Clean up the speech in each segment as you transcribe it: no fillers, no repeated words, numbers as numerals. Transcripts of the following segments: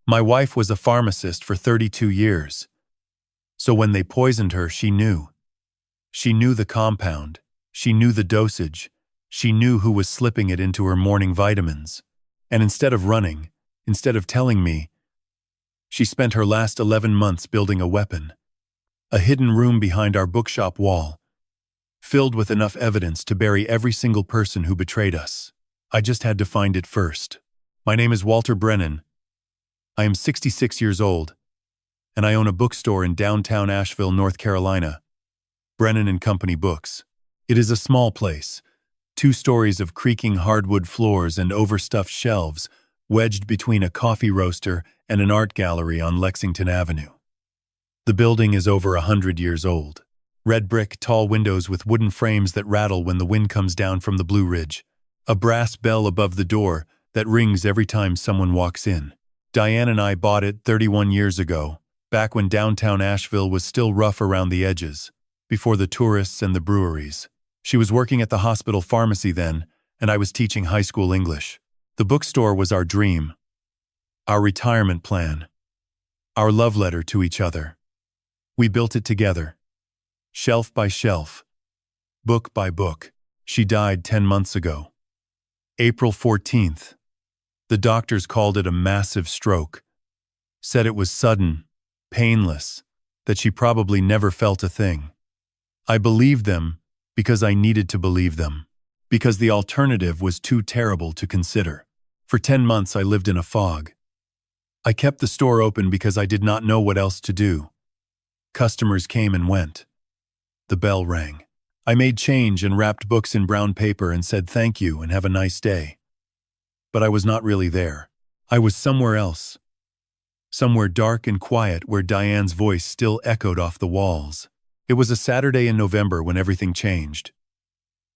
My wife was a pharmacist for 32 years. So when they poisoned her, she knew. She knew the compound. She knew the dosage. She knew who was slipping it into her morning vitamins. And instead of running, instead of telling me, she spent her last 11 months building a weapon. A hidden room behind our bookshop wall, filled with enough evidence to bury every single person who betrayed us. I just had to find it first. My name is Walter Brennan. I am 66 years old, and I own a bookstore in downtown Asheville, North Carolina. Brennan and Company Books. It is a small place, 2 stories of creaking hardwood floors and overstuffed shelves, wedged between a coffee roaster and an art gallery on Lexington Avenue. The building is over 100 years old. Red brick, tall windows with wooden frames that rattle when the wind comes down from the Blue Ridge. A brass bell above the door that rings every time someone walks in. Diane and I bought it 31 years ago, back when downtown Asheville was still rough around the edges, before the tourists and the breweries. She was working at the hospital pharmacy then, and I was teaching high school English. The bookstore was our dream, our retirement plan, our love letter to each other. We built it together, shelf by shelf, book by book. She died 10 months ago. April 14th. The doctors called it a massive stroke, said it was sudden, painless, that she probably never felt a thing. I believed them because I needed to believe them, because the alternative was too terrible to consider. For 10 months I lived in a fog. I kept the store open because I did not know what else to do. Customers came and went. The bell rang. I made change and wrapped books in brown paper and said thank you and have a nice day. But I was not really there. I was somewhere else. Somewhere dark and quiet where Diane's voice still echoed off the walls. It was a Saturday in November when everything changed.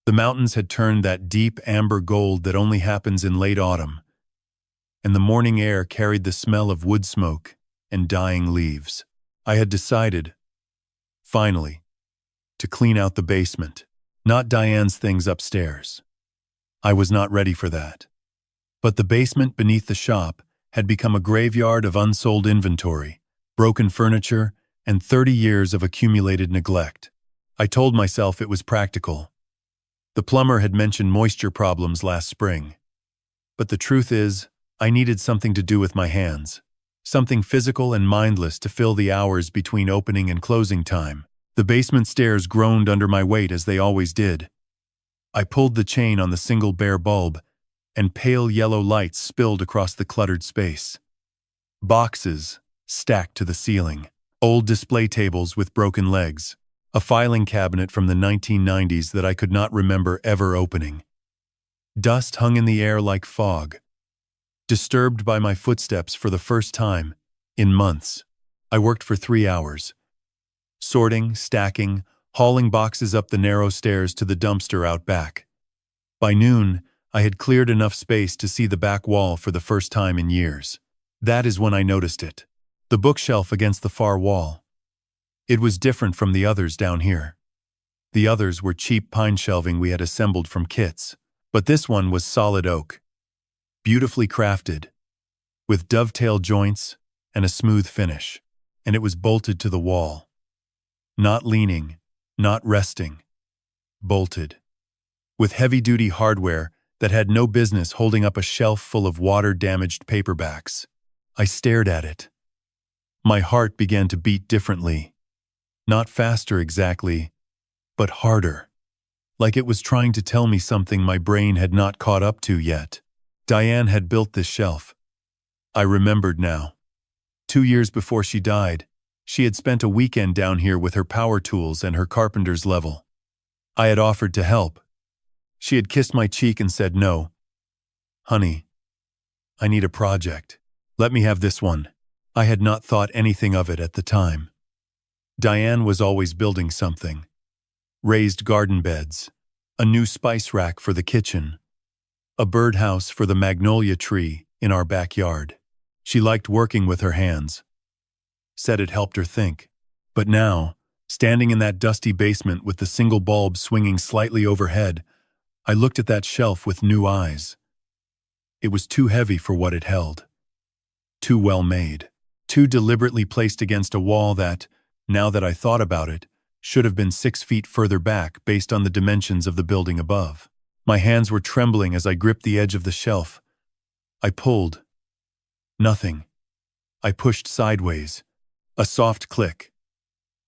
The mountains had turned that deep amber gold that only happens in late autumn, and the morning air carried the smell of wood smoke and dying leaves. I had decided, finally, to clean out the basement, not Diane's things upstairs. I was not ready for that. But the basement beneath the shop had become a graveyard of unsold inventory, broken furniture, and 30 years of accumulated neglect. I told myself it was practical. The plumber had mentioned moisture problems last spring. But the truth is, I needed something to do with my hands, something physical and mindless to fill the hours between opening and closing time. The basement stairs groaned under my weight as they always did. I pulled the chain on the single bare bulb, and pale yellow lights spilled across the cluttered space. Boxes stacked to the ceiling, old display tables with broken legs, a filing cabinet from the 1990s that I could not remember ever opening. Dust hung in the air like fog. Disturbed by my footsteps for the first time in months, I worked for 3 hours, sorting, stacking, hauling boxes up the narrow stairs to the dumpster out back. By noon, I had cleared enough space to see the back wall for the first time in years. That is when I noticed it. The bookshelf against the far wall. It was different from the others down here. The others were cheap pine shelving we had assembled from kits, but this one was solid oak, beautifully crafted, with dovetail joints and a smooth finish, and it was bolted to the wall. Not leaning, not resting, bolted, with heavy-duty hardware that had no business holding up a shelf full of water-damaged paperbacks. I stared at it. My heart began to beat differently. Not faster exactly, but harder. Like it was trying to tell me something my brain had not caught up to yet. Diane had built this shelf. I remembered now. 2 years before she died, she had spent a weekend down here with her power tools and her carpenter's level. I had offered to help. She had kissed my cheek and said no. Honey, I need a project. Let me have this one. I had not thought anything of it at the time. Diane was always building something. Raised garden beds, a new spice rack for the kitchen, a birdhouse for the magnolia tree in our backyard. She liked working with her hands. Said it helped her think. But now, standing in that dusty basement with the single bulb swinging slightly overhead, I looked at that shelf with new eyes. It was too heavy for what it held. too well made, too deliberately placed against a wall that, now that I thought about it, should have been 6 feet further back based on the dimensions of the building above. My hands were trembling as I gripped the edge of the shelf. I pulled. Nothing. I pushed sideways. A soft click.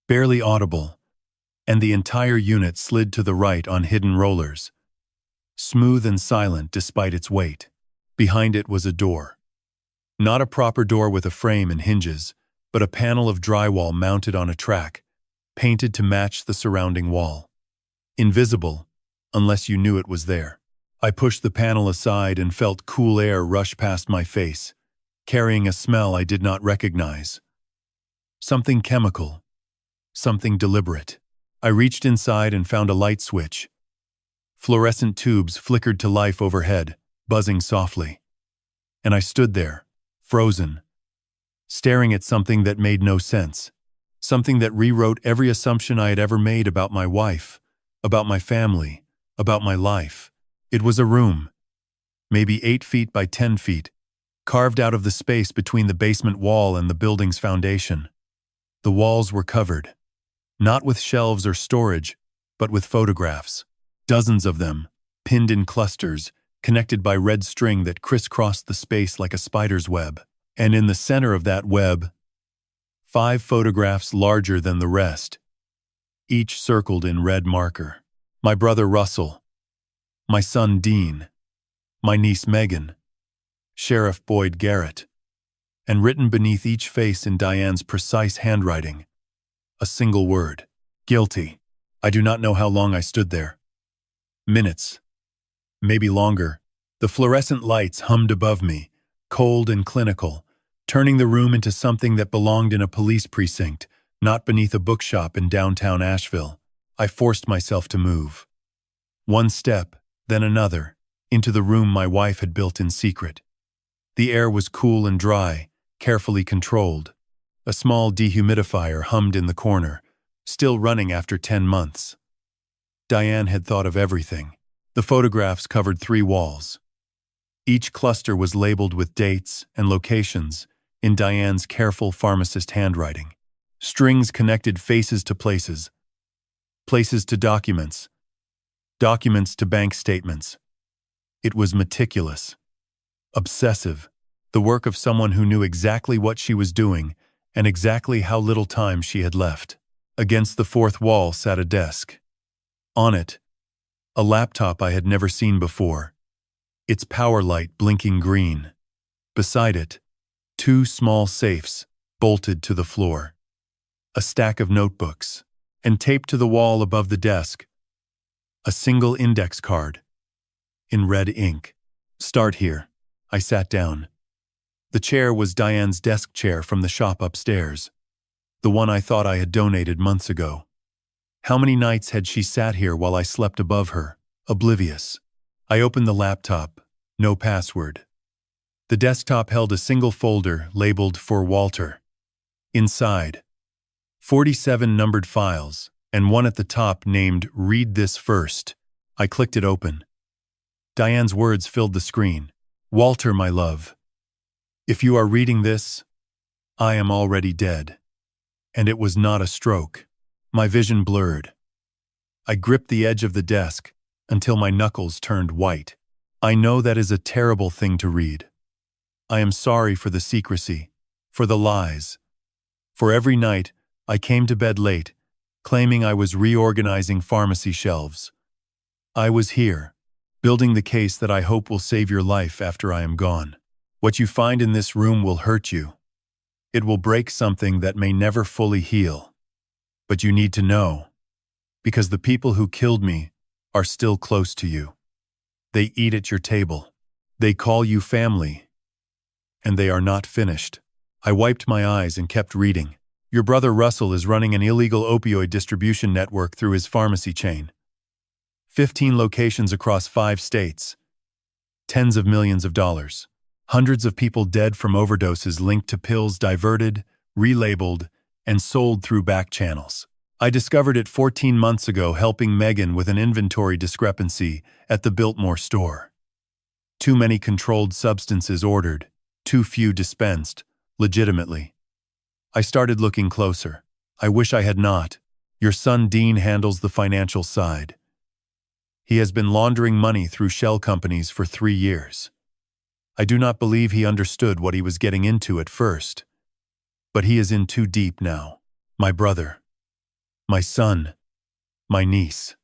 Barely audible. And the entire unit slid to the right on hidden rollers. Smooth and silent despite its weight. Behind it was a door. Not a proper door with a frame and hinges, but a panel of drywall mounted on a track, painted to match the surrounding wall. Invisible, unless you knew it was there. I pushed the panel aside and felt cool air rush past my face, carrying a smell I did not recognize. Something chemical. Something deliberate. I reached inside and found a light switch. Fluorescent tubes flickered to life overhead, buzzing softly. And I stood there, frozen, staring at something that made no sense. Something that rewrote every assumption I had ever made about my wife, about my family, about my life. It was a room, maybe 8 feet by 10 feet, carved out of the space between the basement wall and the building's foundation. The walls were covered, not with shelves or storage, but with photographs. Dozens of them, pinned in clusters, connected by red string that crisscrossed the space like a spider's web. And in the center of that web, 5 photographs larger than the rest, each circled in red marker. My brother Russell, my son Dean, my niece Megan, Sheriff Boyd Garrett, and written beneath each face in Diane's precise handwriting, a single word: guilty. I do not know how long I stood there. Minutes, maybe longer. The fluorescent lights hummed above me, cold and clinical, turning the room into something that belonged in a police precinct, not beneath a bookshop in downtown Asheville. I forced myself to move. One step, then another, into the room my wife had built in secret. The air was cool and dry, carefully controlled. A small dehumidifier hummed in the corner, still running after 10 months. Diane had thought of everything. The photographs covered 3 walls. Each cluster was labeled with dates and locations in Diane's careful pharmacist handwriting. Strings connected faces to places, places to documents, documents to bank statements. It was meticulous, obsessive, the work of someone who knew exactly what she was doing and exactly how little time she had left. Against the 4th wall sat a desk. On it, a laptop I had never seen before, its power light blinking green. Beside it, 2 small safes bolted to the floor. A stack of notebooks, and taped to the wall above the desk, a single index card, in red ink. Start here. I sat down. The chair was Diane's desk chair from the shop upstairs, the one I thought I had donated months ago. How many nights had she sat here while I slept above her, oblivious? I opened the laptop. No password. The desktop held a single folder labeled "For Walter." Inside, 47 numbered files, and one at the top named "Read This First." I clicked it open. Diane's words filled the screen. "Walter, my love, if you are reading this, I am already dead." And it was not a stroke. My vision blurred. I gripped the edge of the desk until my knuckles turned white. I know that is a terrible thing to read. I am sorry for the secrecy, for the lies. For every night, I came to bed late, claiming I was reorganizing pharmacy shelves. I was here, building the case that I hope will save your life after I am gone. What you find in this room will hurt you. It will break something that may never fully heal. But you need to know, because the people who killed me are still close to you. They eat at your table. They call you family. And they are not finished. I wiped my eyes and kept reading. Your brother Russell is running an illegal opioid distribution network through his pharmacy chain. 15 locations across 5 states. Tens of millions of dollars. Hundreds of people dead from overdoses linked to pills diverted, relabeled, and sold through back channels. I discovered it 14 months ago helping Megan with an inventory discrepancy at the Biltmore store. Too many controlled substances ordered, Too few dispensed, legitimately. I started looking closer. I wish I had not. Your son Dean handles the financial side. He has been laundering money through shell companies for 3 years. I do not believe he understood what he was getting into at first. But he is in too deep now. My brother, my son, my niece,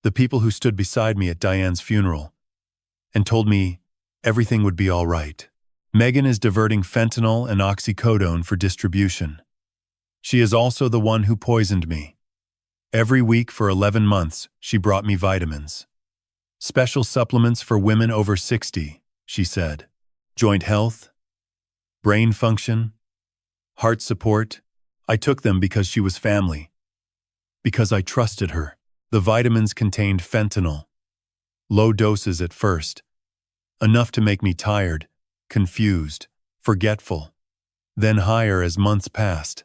the people who stood beside me at Diane's funeral and told me everything would be all right. Megan is diverting fentanyl and oxycodone for distribution. She is also the one who poisoned me. Every week for 11 months, she brought me vitamins. Special supplements for women over 60, she said. Joint health, brain function, heart support. I took them because she was family. Because I trusted her. The vitamins contained fentanyl. Low doses at first. Enough to make me tired, confused, forgetful. Then higher as months passed.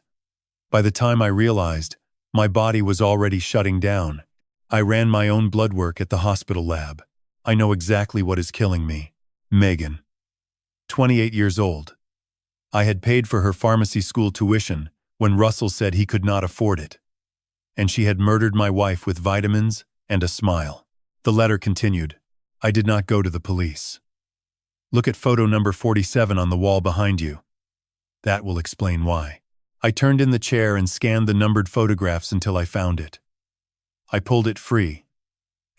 By the time I realized, my body was already shutting down. I ran my own blood work at the hospital lab. I know exactly what is killing me. Megan. 28 years old. I had paid for her pharmacy school tuition when Russell said he could not afford it. And she had murdered my wife with vitamins and a smile. The letter continued. I did not go to the police. Look at photo number 47 on the wall behind you. That will explain why. I turned in the chair and scanned the numbered photographs until I found it. I pulled it free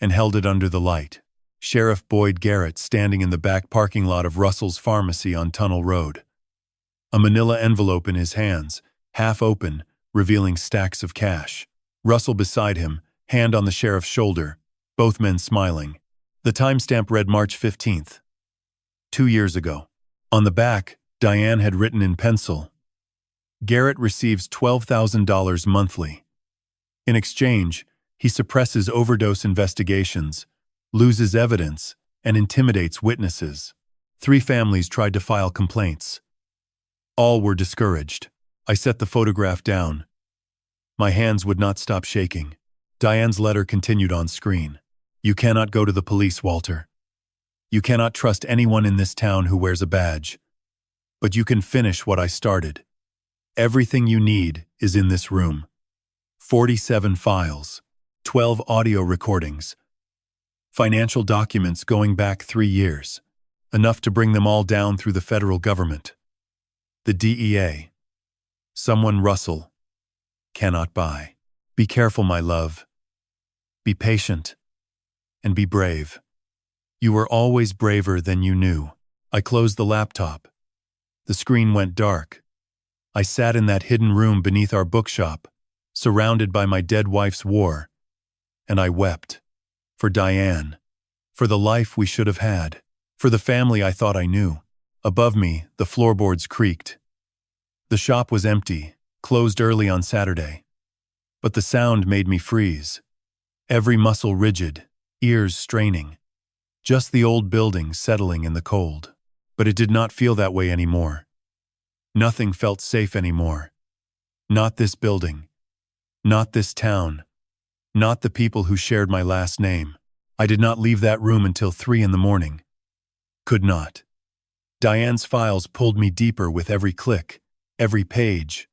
and held it under the light. Sheriff Boyd Garrett standing in the back parking lot of Russell's Pharmacy on Tunnel Road. A manila envelope in his hands, half open, revealing stacks of cash. Russell beside him, hand on the sheriff's shoulder, both men smiling. The timestamp read March 15th. 2 years ago. On the back, Diane had written in pencil, Garrett receives $12,000 monthly. In exchange, he suppresses overdose investigations, loses evidence, and intimidates witnesses. 3 families tried to file complaints. All were discouraged. I set the photograph down. My hands would not stop shaking. Diane's letter continued on screen. You cannot go to the police, Walter. You cannot trust anyone in this town who wears a badge. But you can finish what I started. Everything you need is in this room. 47 files, 12 audio recordings, financial documents going back 3 years, enough to bring them all down through the federal government. The DEA. Someone Russell cannot buy. Be careful, my love. Be patient. And be brave. You were always braver than you knew. I closed the laptop. The screen went dark. I sat in that hidden room beneath our bookshop, surrounded by my dead wife's war, and I wept. For Diane. For the life we should have had. For the family I thought I knew. Above me, the floorboards creaked. The shop was empty, closed early on Saturday. But the sound made me freeze. Every muscle rigid, ears straining. Just the old building settling in the cold. But it did not feel that way anymore. Nothing felt safe anymore. Not this building. Not this town. Not the people who shared my last name. I did not leave that room until 3 in the morning. Could not. Diane's files pulled me deeper with every click, every page,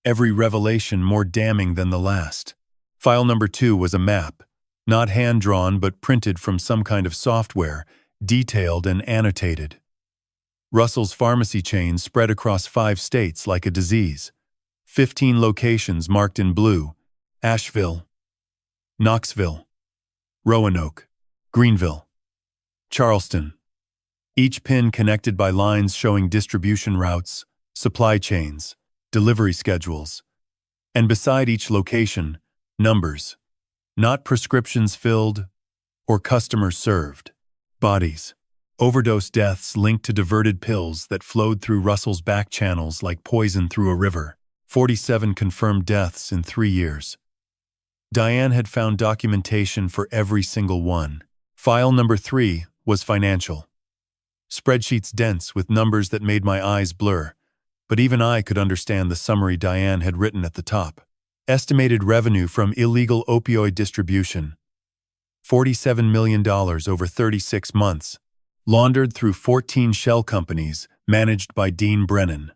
every revelation more damning than the last. File number 2 was a map, not hand-drawn but printed from some kind of software, detailed and annotated. Russell's pharmacy chain spread across 5 states like a disease. 15 locations marked in blue: Asheville, Knoxville, Roanoke, Greenville, Charleston. Each pin connected by lines showing distribution routes, supply chains, delivery schedules. And beside each location, numbers. Not prescriptions filled or customers served. Bodies. Overdose deaths linked to diverted pills that flowed through Russell's back channels like poison through a river. 47 confirmed deaths in 3 years. Diane had found documentation for every single one. File number 3 was financial. Spreadsheets dense with numbers that made my eyes blur, but even I could understand the summary Diane had written at the top. Estimated revenue from illegal opioid distribution: $47 million over 36 months. Laundered through 14 shell companies, managed by Dean Brennan.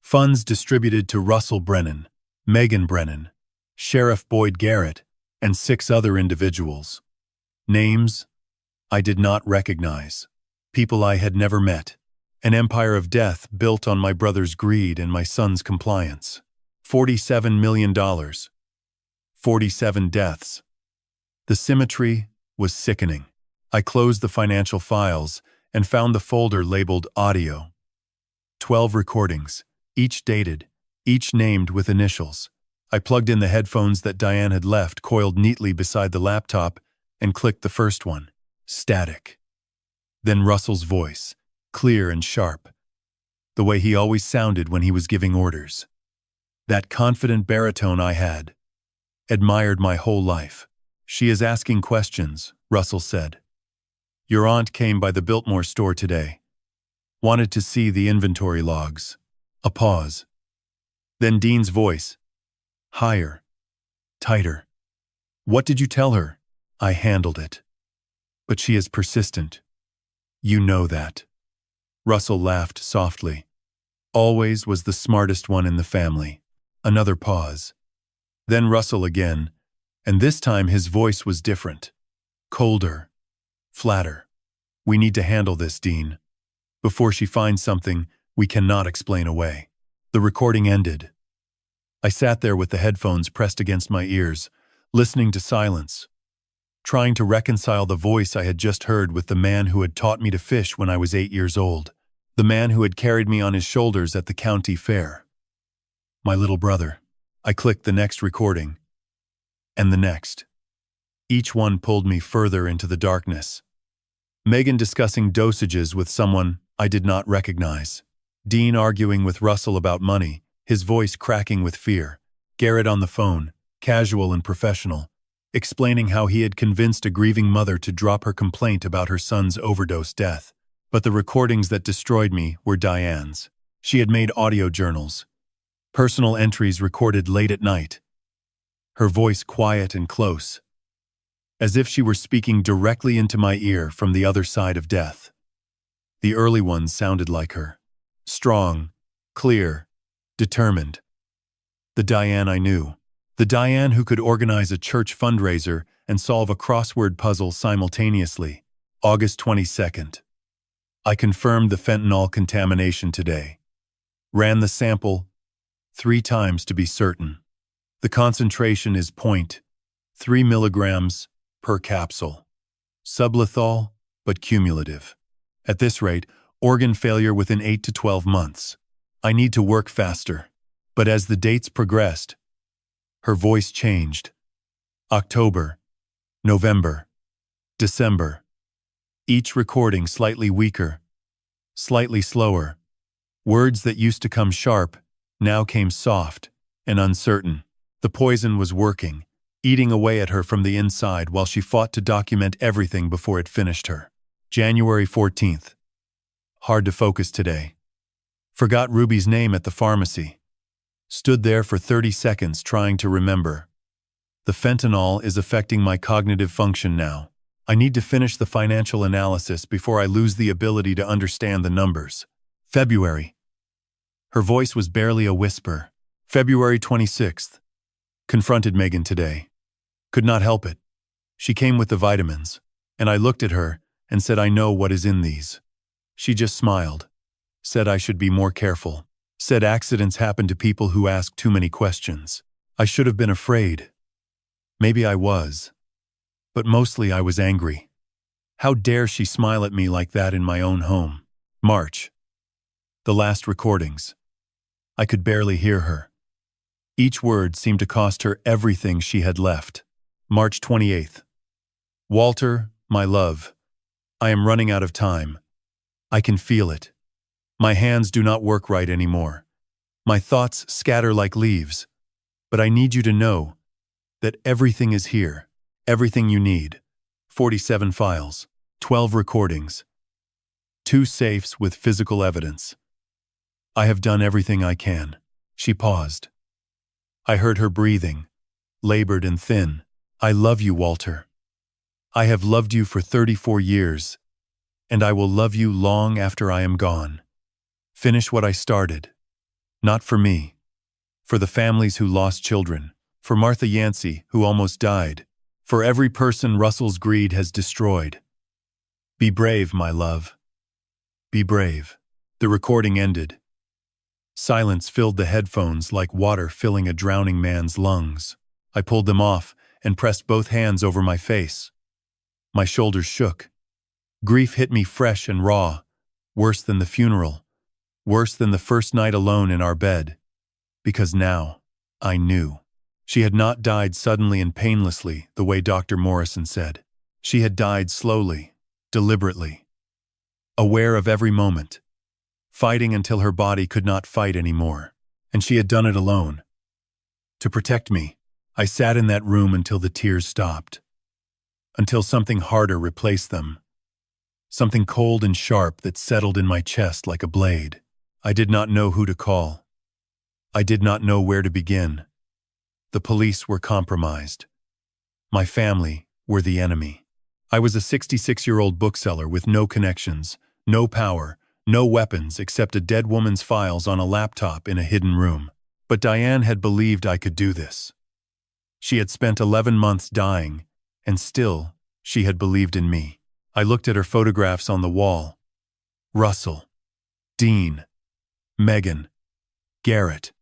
Funds distributed to Russell Brennan, Megan Brennan, Sheriff Boyd Garrett, and 6 other individuals. Names I did not recognize. People I had never met. An empire of death built on my brother's greed and my son's compliance. $47 million. 47 deaths. The symmetry was sickening. I closed the financial files and found the folder labeled Audio. 12 recordings, each dated, each named with initials. I plugged in the headphones that Diane had left coiled neatly beside the laptop and clicked the first one. Static. Then Russell's voice, clear and sharp, the way he always sounded when he was giving orders. That confident baritone I had admired my whole life. "She is asking questions," Russell said. "Your aunt came by the Biltmore store today. Wanted to see the inventory logs." A pause. Then Dean's voice, higher, tighter. "What did you tell her?" "I handled it. But she is persistent. You know that." Russell laughed softly. Always was the smartest one in the family. Another pause. Then Russell again, and this time his voice was different. Colder. Flatter. "We need to handle this, Dean. Before she finds something we cannot explain away." The recording ended. I sat there with the headphones pressed against my ears, listening to silence, trying to reconcile the voice I had just heard with the man who had taught me to fish when I was 8 years old, the man who had carried me on his shoulders at the county fair. My little brother. I clicked the next recording, and the next. Each one pulled me further into the darkness. Megan discussing dosages with someone I did not recognize. Dean arguing with Russell about money, his voice cracking with fear. Garrett on the phone, casual and professional, explaining how he had convinced a grieving mother to drop her complaint about her son's overdose death. But the recordings that destroyed me were Diane's. She had made audio journals, personal entries recorded late at night. Her voice quiet and close, as if she were speaking directly into my ear from the other side of death. The early ones sounded like her. Strong, clear, determined. The Diane I knew. The Diane who could organize a church fundraiser and solve a crossword puzzle simultaneously. August 22nd. I confirmed the fentanyl contamination today. Ran the sample 3 times to be certain. The concentration is 0.3 milligrams per capsule. Sublethal, but cumulative. At this rate, organ failure within 8 to 12 months. I need to work faster. But as the dates progressed, her voice changed. October, November, December. Each recording slightly weaker, slightly slower. Words that used to come sharp now came soft and uncertain. The poison was working, eating away at her from the inside while she fought to document everything before it finished her. January 14th. Hard to focus today. Forgot Ruby's name at the pharmacy. Stood there for 30 seconds trying to remember. The fentanyl is affecting my cognitive function now. I need to finish the financial analysis before I lose the ability to understand the numbers. February. Her voice was barely a whisper. February 26th. Confronted Megan today. Could not help it. She came with the vitamins, and I looked at her and said, "I know what is in these." She just smiled. Said I should be more careful. Said accidents happen to people who ask too many questions. I should have been afraid. Maybe I was. But mostly I was angry. How dare she smile at me like that in my own home? March. The last recordings. I could barely hear her. Each word seemed to cost her everything she had left. March 28th. Walter, my love, I am running out of time. I can feel it. My hands do not work right anymore. My thoughts scatter like leaves. But I need you to know that everything is here, everything you need. 47 files, 12 recordings, 2 safes with physical evidence. I have done everything I can. She paused. I heard her breathing, labored and thin. I love you, Walter. I have loved you for 34 years, and I will love you long after I am gone. Finish what I started. Not for me. For the families who lost children. For Martha Yancey, who almost died. For every person Russell's greed has destroyed. Be brave, my love. Be brave. The recording ended. Silence filled the headphones like water filling a drowning man's lungs. I pulled them off and pressed both hands over my face. My shoulders shook. Grief hit me fresh and raw, worse than the funeral, worse than the first night alone in our bed. Because now, I knew. She had not died suddenly and painlessly, the way Dr. Morrison said. She had died slowly, deliberately, aware of every moment, fighting until her body could not fight anymore. And she had done it alone. To protect me, I sat in that room until the tears stopped. Until something harder replaced them. Something cold and sharp that settled in my chest like a blade. I did not know who to call. I did not know where to begin. The police were compromised. My family were the enemy. I was a 66-year-old bookseller with no connections, no power, no weapons except a dead woman's files on a laptop in a hidden room. But Diane had believed I could do this. She had spent 11 months dying, and still, she had believed in me. I looked at her photographs on the wall. Russell, Dean, Megan, Garrett.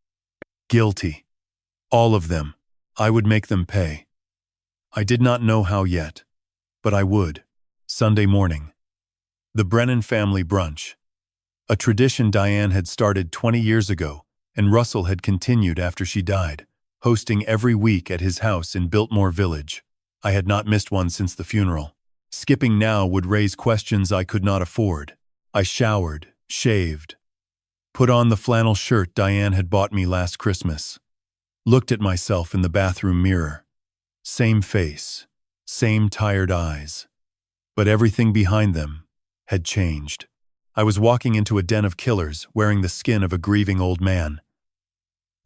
Guilty. All of them. I would make them pay. I did not know how yet, but I would. Sunday morning. The Brennan family brunch. A tradition Diane had started 20 years ago, and Russell had continued after she died, hosting every week at his house in Biltmore Village. I had not missed one since the funeral. Skipping now would raise questions I could not afford. I showered, shaved, put on the flannel shirt Diane had bought me last Christmas. Looked at myself in the bathroom mirror. Same face, same tired eyes. But everything behind them had changed. I was walking into a den of killers, wearing the skin of a grieving old man.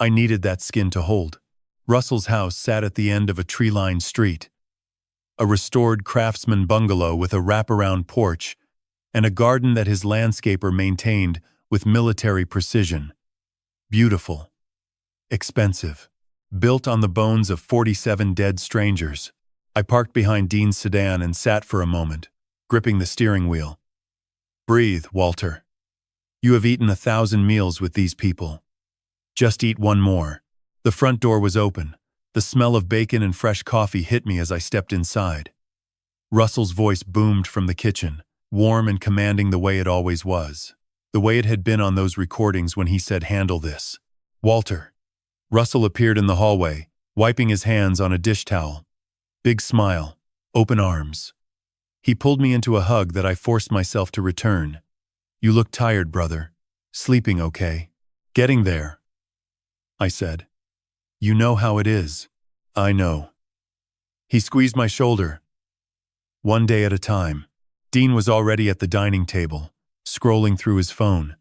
I needed that skin to hold. Russell's house sat at the end of a tree-lined street. A restored craftsman bungalow with a wraparound porch and a garden that his landscaper maintained with military precision. Beautiful. Expensive. Built on the bones of 47 dead strangers. I parked behind Dean's sedan and sat for a moment, gripping the steering wheel. Breathe, Walter. You have eaten 1,000 meals with these people. Just eat one more. The front door was open. The smell of bacon and fresh coffee hit me as I stepped inside. Russell's voice boomed from the kitchen, warm and commanding the way it always was. The way it had been on those recordings when he said, "Handle this." Walter. Russell appeared in the hallway, wiping his hands on a dish towel. Big smile, open arms. He pulled me into a hug that I forced myself to return. You look tired, brother. Sleeping okay? Getting there, I said. You know how it is. I know. He squeezed my shoulder. One day at a time. Dean was already at the dining table, scrolling through his phone.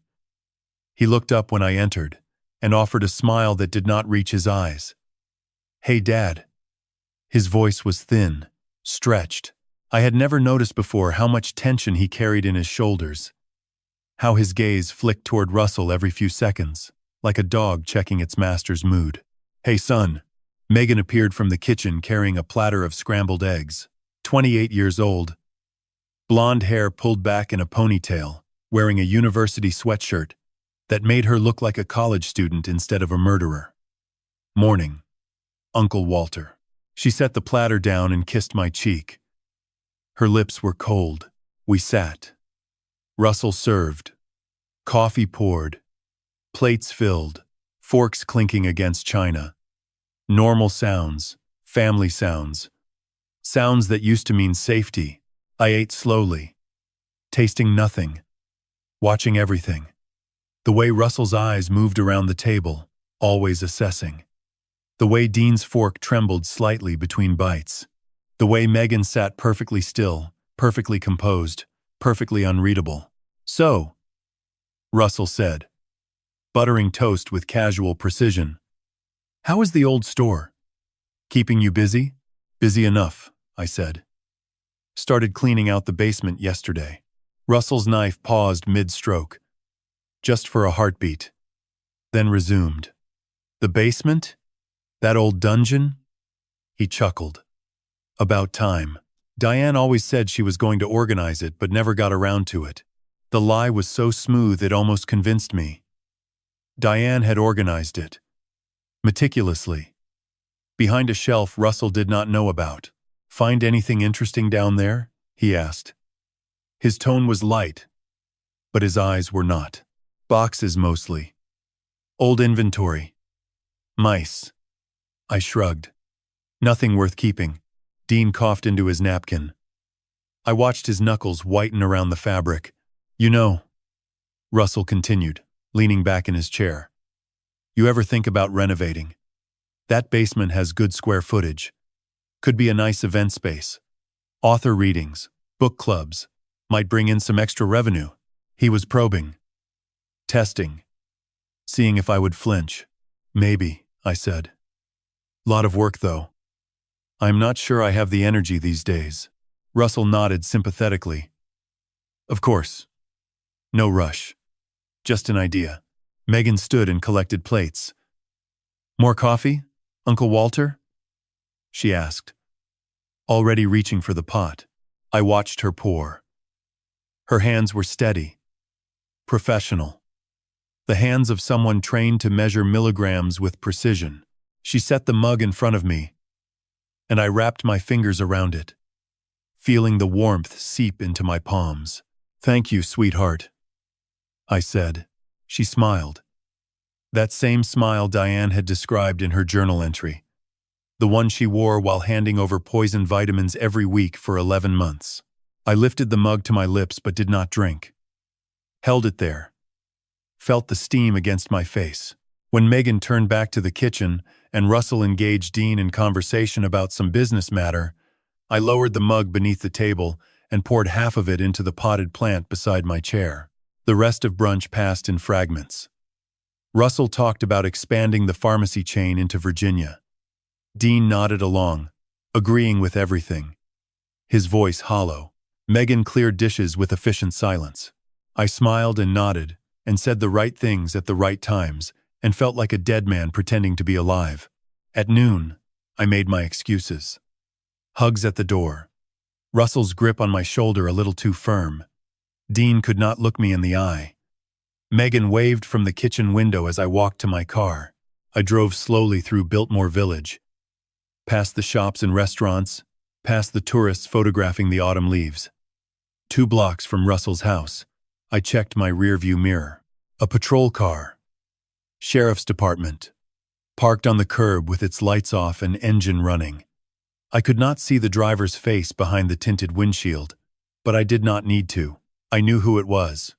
He looked up when I entered and offered a smile that did not reach his eyes. Hey, Dad. His voice was thin, stretched. I had never noticed before how much tension he carried in his shoulders. How his gaze flicked toward Russell every few seconds, like a dog checking its master's mood. Hey, son. Megan appeared from the kitchen carrying a platter of scrambled eggs. 28 years old. Blonde hair pulled back in a ponytail, wearing a university sweatshirt that made her look like a college student instead of a murderer. Morning. Uncle Walter. She set the platter down and kissed my cheek. Her lips were cold. We sat. Russell served. Coffee poured. Plates filled. Forks clinking against china. Normal sounds. Family sounds. Sounds that used to mean safety. I ate slowly. Tasting nothing. Watching everything. The way Russell's eyes moved around the table, always assessing. The way Dean's fork trembled slightly between bites. The way Megan sat perfectly still, perfectly composed, perfectly unreadable. So, Russell said, buttering toast with casual precision. How is the old store? Keeping you busy? Busy enough, I said. Started cleaning out the basement yesterday. Russell's knife paused mid-stroke. just for a heartbeat, then resumed. The basement? That old dungeon? He chuckled. About time. Diane always said she was going to organize it but never got around to it. The lie was so smooth it almost convinced me. Diane had organized it. Meticulously. Behind a shelf Russell did not know about. Find anything interesting down there? He asked. His tone was light, but his eyes were not. Boxes mostly. Old inventory. Mice. I shrugged. Nothing worth keeping. Dean coughed into his napkin. I watched his knuckles whiten around the fabric. You know, Russell continued, leaning back in his chair. You ever think about renovating? That basement has good square footage. Could be a nice event space. Author readings, book clubs. Might bring in some extra revenue. He was probing. Testing. Seeing if I would flinch. Maybe, I said. Lot of work, though. I'm not sure I have the energy these days. Russell nodded sympathetically. Of course. No rush. Just an idea. Megan stood and collected plates. More coffee, Uncle Walter? She asked. Already reaching for the pot. I watched her pour. Her hands were steady. Professional. The hands of someone trained to measure milligrams with precision. She set the mug in front of me, and I wrapped my fingers around it, feeling the warmth seep into my palms. Thank you, sweetheart, I said. She smiled. That same smile Diane had described in her journal entry. The one she wore while handing over poison vitamins every week for 11 months. I lifted the mug to my lips but did not drink. Held it there. Felt the steam against my face. When Megan turned back to the kitchen and Russell engaged Dean in conversation about some business matter, I lowered the mug beneath the table and poured half of it into the potted plant beside my chair. The rest of brunch passed in fragments. Russell talked about expanding the pharmacy chain into Virginia. Dean nodded along, agreeing with everything. His voice hollow. Megan cleared dishes with efficient silence. I smiled and nodded and said the right things at the right times and felt like a dead man pretending to be alive. At noon, I made my excuses. Hugs at the door. Russell's grip on my shoulder a little too firm. Dean could not look me in the eye. Megan waved from the kitchen window as I walked to my car. I drove slowly through Biltmore Village, past the shops and restaurants, past the tourists photographing the autumn leaves. 2 blocks from Russell's house, I checked my rearview mirror. A patrol car. Sheriff's department. Parked on the curb with its lights off and engine running. I could not see the driver's face behind the tinted windshield, but I did not need to. I knew who it was.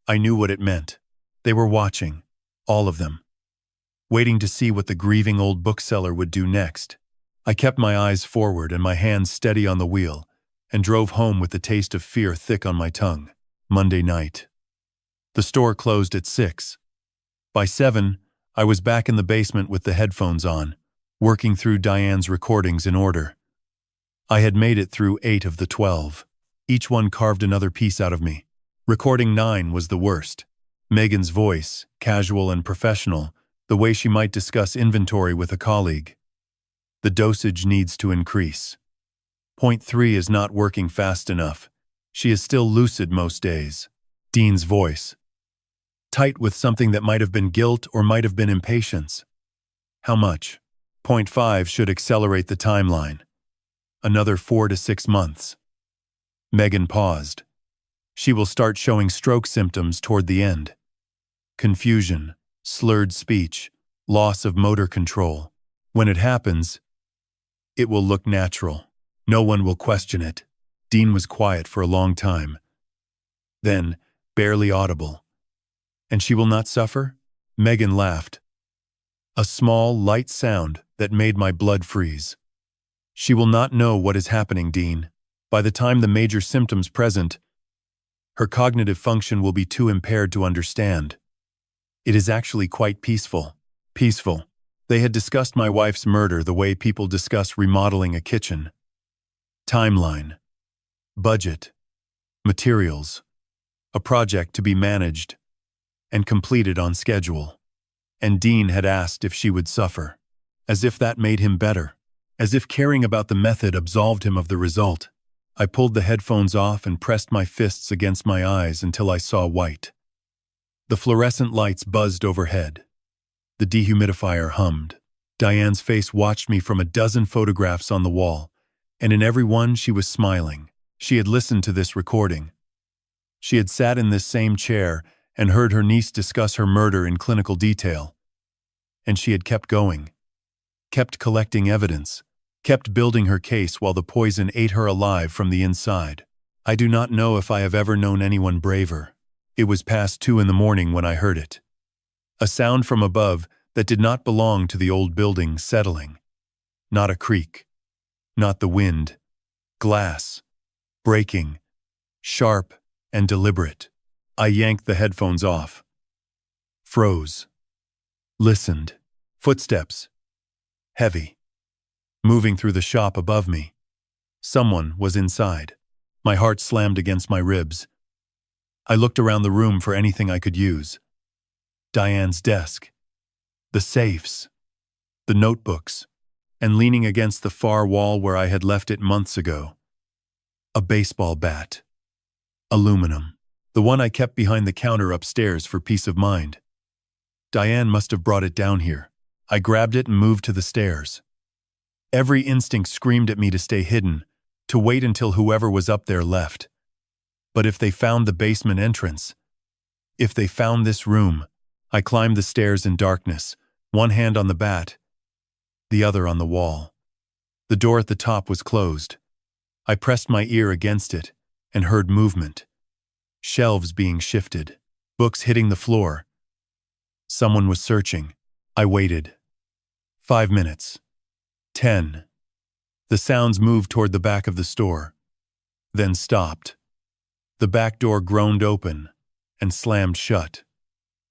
I knew what it meant. They were watching, all of them, waiting to see what the grieving old bookseller would do next. I kept my eyes forward and my hands steady on the wheel and drove home with the taste of fear thick on my tongue. Monday night. The store closed at 6. By 7, I was back in the basement with the headphones on, working through Diane's recordings in order. I had made it through 8 of the 12. Each one carved another piece out of me. Recording 9 was the worst. Megan's voice, casual and professional, the way she might discuss inventory with a colleague. The dosage needs to increase. Point 3 is not working fast enough. She is still lucid most days. Dean's voice. Tight with something that might have been guilt or might have been impatience. How much? Point 5 should accelerate the timeline. Another 4 to 6 months. Megan paused. She will start showing stroke symptoms toward the end. Confusion, slurred speech, loss of motor control. When it happens, it will look natural. No one will question it. Dean was quiet for a long time. Then, barely audible. And she will not suffer? Megan laughed. A small, light sound that made my blood freeze. She will not know what is happening, Dean. By the time the major symptoms present, her cognitive function will be too impaired to understand. It is actually quite peaceful. Peaceful. They had discussed my wife's murder the way people discuss remodeling a kitchen. Timeline. Budget. Materials. A project to be managed. and completed on schedule. And Dean had asked if she would suffer. As if that made him better. As if caring about the method absolved him of the result. I pulled the headphones off and pressed my fists against my eyes until I saw white. The fluorescent lights buzzed overhead. The dehumidifier hummed. Diane's face watched me from a dozen photographs on the wall, and in every one she was smiling. She had listened to this recording. She had sat in this same chair and heard her niece discuss her murder in clinical detail. And she had kept going. Kept collecting evidence. Kept building her case while the poison ate her alive from the inside. I do not know if I have ever known anyone braver. It was past 2 a.m. when I heard it. A sound from above that did not belong to the old building settling. Not a creak. Not the wind. Glass. Breaking. Sharp and deliberate. I yanked the headphones off. Froze. Listened. Footsteps. Heavy. Moving through the shop above me. Someone was inside. My heart slammed against my ribs. I looked around the room for anything I could use. Diane's desk. The safes. The notebooks. And leaning against the far wall where I had left it months ago. A baseball bat. Aluminum. The one I kept behind the counter upstairs for peace of mind. Diane must have brought it down here. I grabbed it and moved to the stairs. Every instinct screamed at me to stay hidden, to wait until whoever was up there left. But if they found the basement entrance, if they found this room, I climbed the stairs in darkness, one hand on the bat, the other on the wall. The door at the top was closed. I pressed my ear against it and heard movement. Shelves being shifted, books hitting the floor. Someone was searching. I waited. 5 minutes. 10. The sounds moved toward the back of the store, then stopped. The back door groaned open and slammed shut.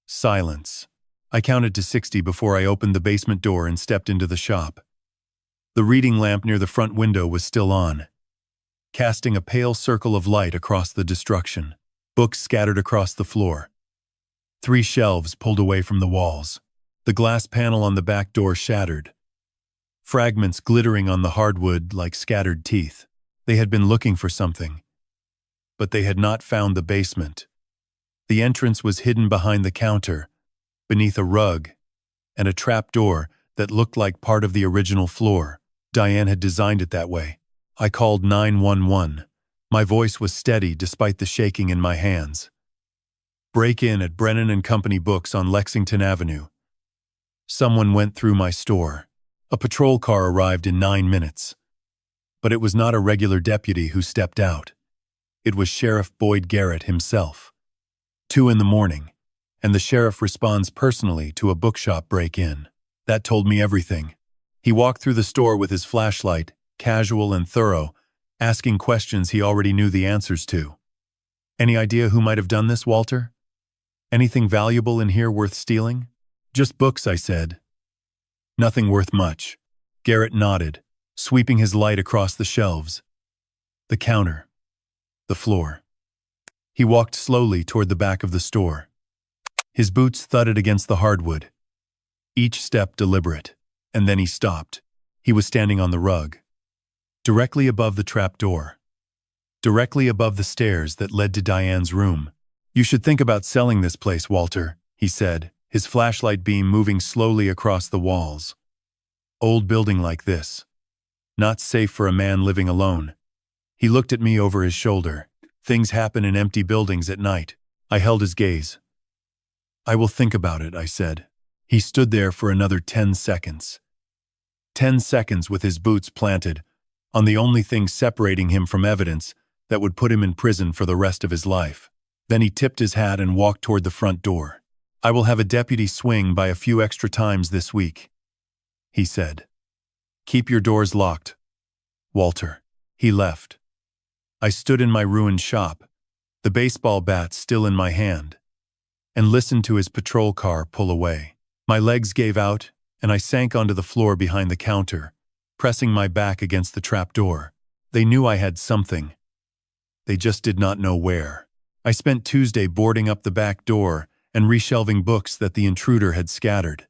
Silence. I counted to 60 before I opened the basement door and stepped into the shop. The reading lamp near the front window was still on, casting a pale circle of light across the destruction. Books scattered across the floor. 3 shelves pulled away from the walls. The glass panel on the back door shattered. Fragments glittering on the hardwood like scattered teeth. They had been looking for something. But they had not found the basement. The entrance was hidden behind the counter, beneath a rug, and a trap door that looked like part of the original floor. Diane had designed it that way. I called 911. My voice was steady despite the shaking in my hands. Break in at Brennan & Company Books on Lexington Avenue. Someone went through my store. A patrol car arrived in 9 minutes. But it was not a regular deputy who stepped out. It was Sheriff Boyd Garrett himself. 2 a.m, and the sheriff responds personally to a bookshop break-in. That told me everything. He walked through the store with his flashlight, casual and thorough, asking questions he already knew the answers to. Any idea who might have done this, Walter? Anything valuable in here worth stealing? Just books, I said. Nothing worth much. Garrett nodded, sweeping his light across the shelves. The counter. The floor. He walked slowly toward the back of the store. His boots thudded against the hardwood. Each step deliberate. And then he stopped. He was standing on the rug. Directly above the trap door. Directly above the stairs that led to Diane's room. You should think about selling this place, Walter, he said, his flashlight beam moving slowly across the walls. Old building like this. Not safe for a man living alone. He looked at me over his shoulder. Things happen in empty buildings at night. I held his gaze. I will think about it, I said. He stood there for another 10 seconds. 10 seconds with his boots planted on the only thing separating him from evidence that would put him in prison for the rest of his life. Then he tipped his hat and walked toward the front door. I will have a deputy swing by a few extra times this week, he said. Keep your doors locked, Walter. He left. I stood in my ruined shop, the baseball bat still in my hand, and listened to his patrol car pull away. My legs gave out, and I sank onto the floor behind the counter, pressing my back against the trap door. They knew I had something. They just did not know where. I spent Tuesday boarding up the back door and reshelving books that the intruder had scattered.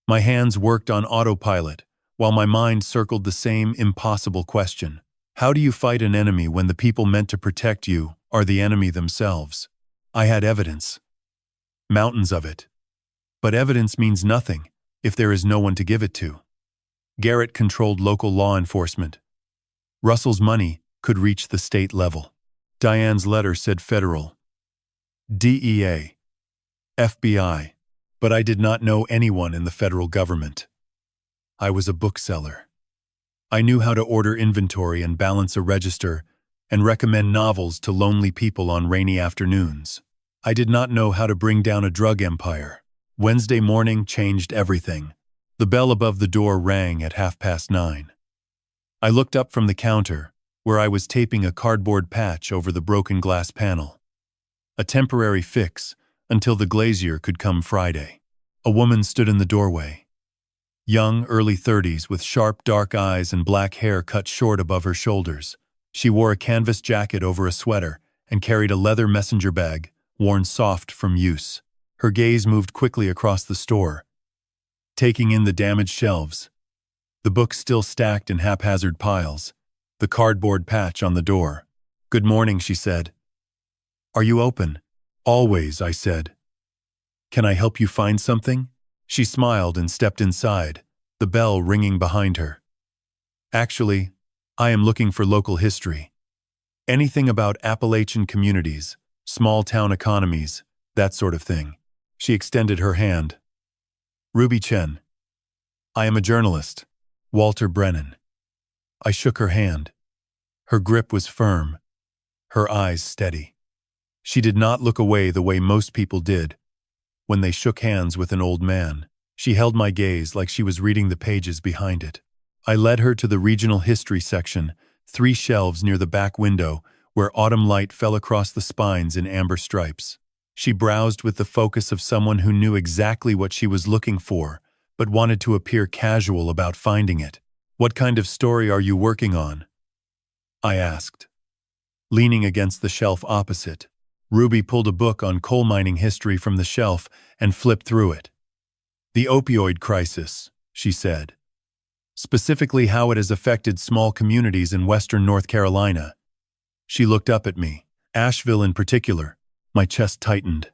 My hands worked on autopilot, while my mind circled the same impossible question. How do you fight an enemy when the people meant to protect you are the enemy themselves? I had evidence. Mountains of it. But evidence means nothing if there is no one to give it to. Garrett controlled local law enforcement. Russell's money could reach the state level. Diane's letter said federal. DEA. FBI. But I did not know anyone in the federal government. I was a bookseller. I knew how to order inventory and balance a register and recommend novels to lonely people on rainy afternoons. I did not know how to bring down a drug empire. Wednesday morning changed everything. The bell above the door rang at 9:30. I looked up from the counter, where I was taping a cardboard patch over the broken glass panel. A temporary fix until the glazier could come Friday. A woman stood in the doorway. Young, early 30s, with sharp, dark eyes and black hair cut short above her shoulders. She wore a canvas jacket over a sweater and carried a leather messenger bag, worn soft from use. Her gaze moved quickly across the store, taking in the damaged shelves, the books still stacked in haphazard piles, the cardboard patch on the door. "Good morning," she said. "Are you open?" "Always," I said. "Can I help you find something?" She smiled and stepped inside, the bell ringing behind her. "Actually, I am looking for local history. Anything about Appalachian communities, small-town economies, that sort of thing." She extended her hand. "Ruby Chen. I am a journalist. Walter Brennan." I shook her hand. Her grip was firm, her eyes steady. She did not look away the way most people did when they shook hands with an old man. She held my gaze like she was reading the pages behind it. I led her to the regional history section, 3 shelves near the back window where autumn light fell across the spines in amber stripes. She browsed with the focus of someone who knew exactly what she was looking for, but wanted to appear casual about finding it. "What kind of story are you working on?" I asked. Leaning against the shelf opposite, Ruby pulled a book on coal mining history from the shelf and flipped through it. "The opioid crisis," she said. "Specifically how it has affected small communities in western North Carolina." She looked up at me. "Asheville in particular." My chest tightened.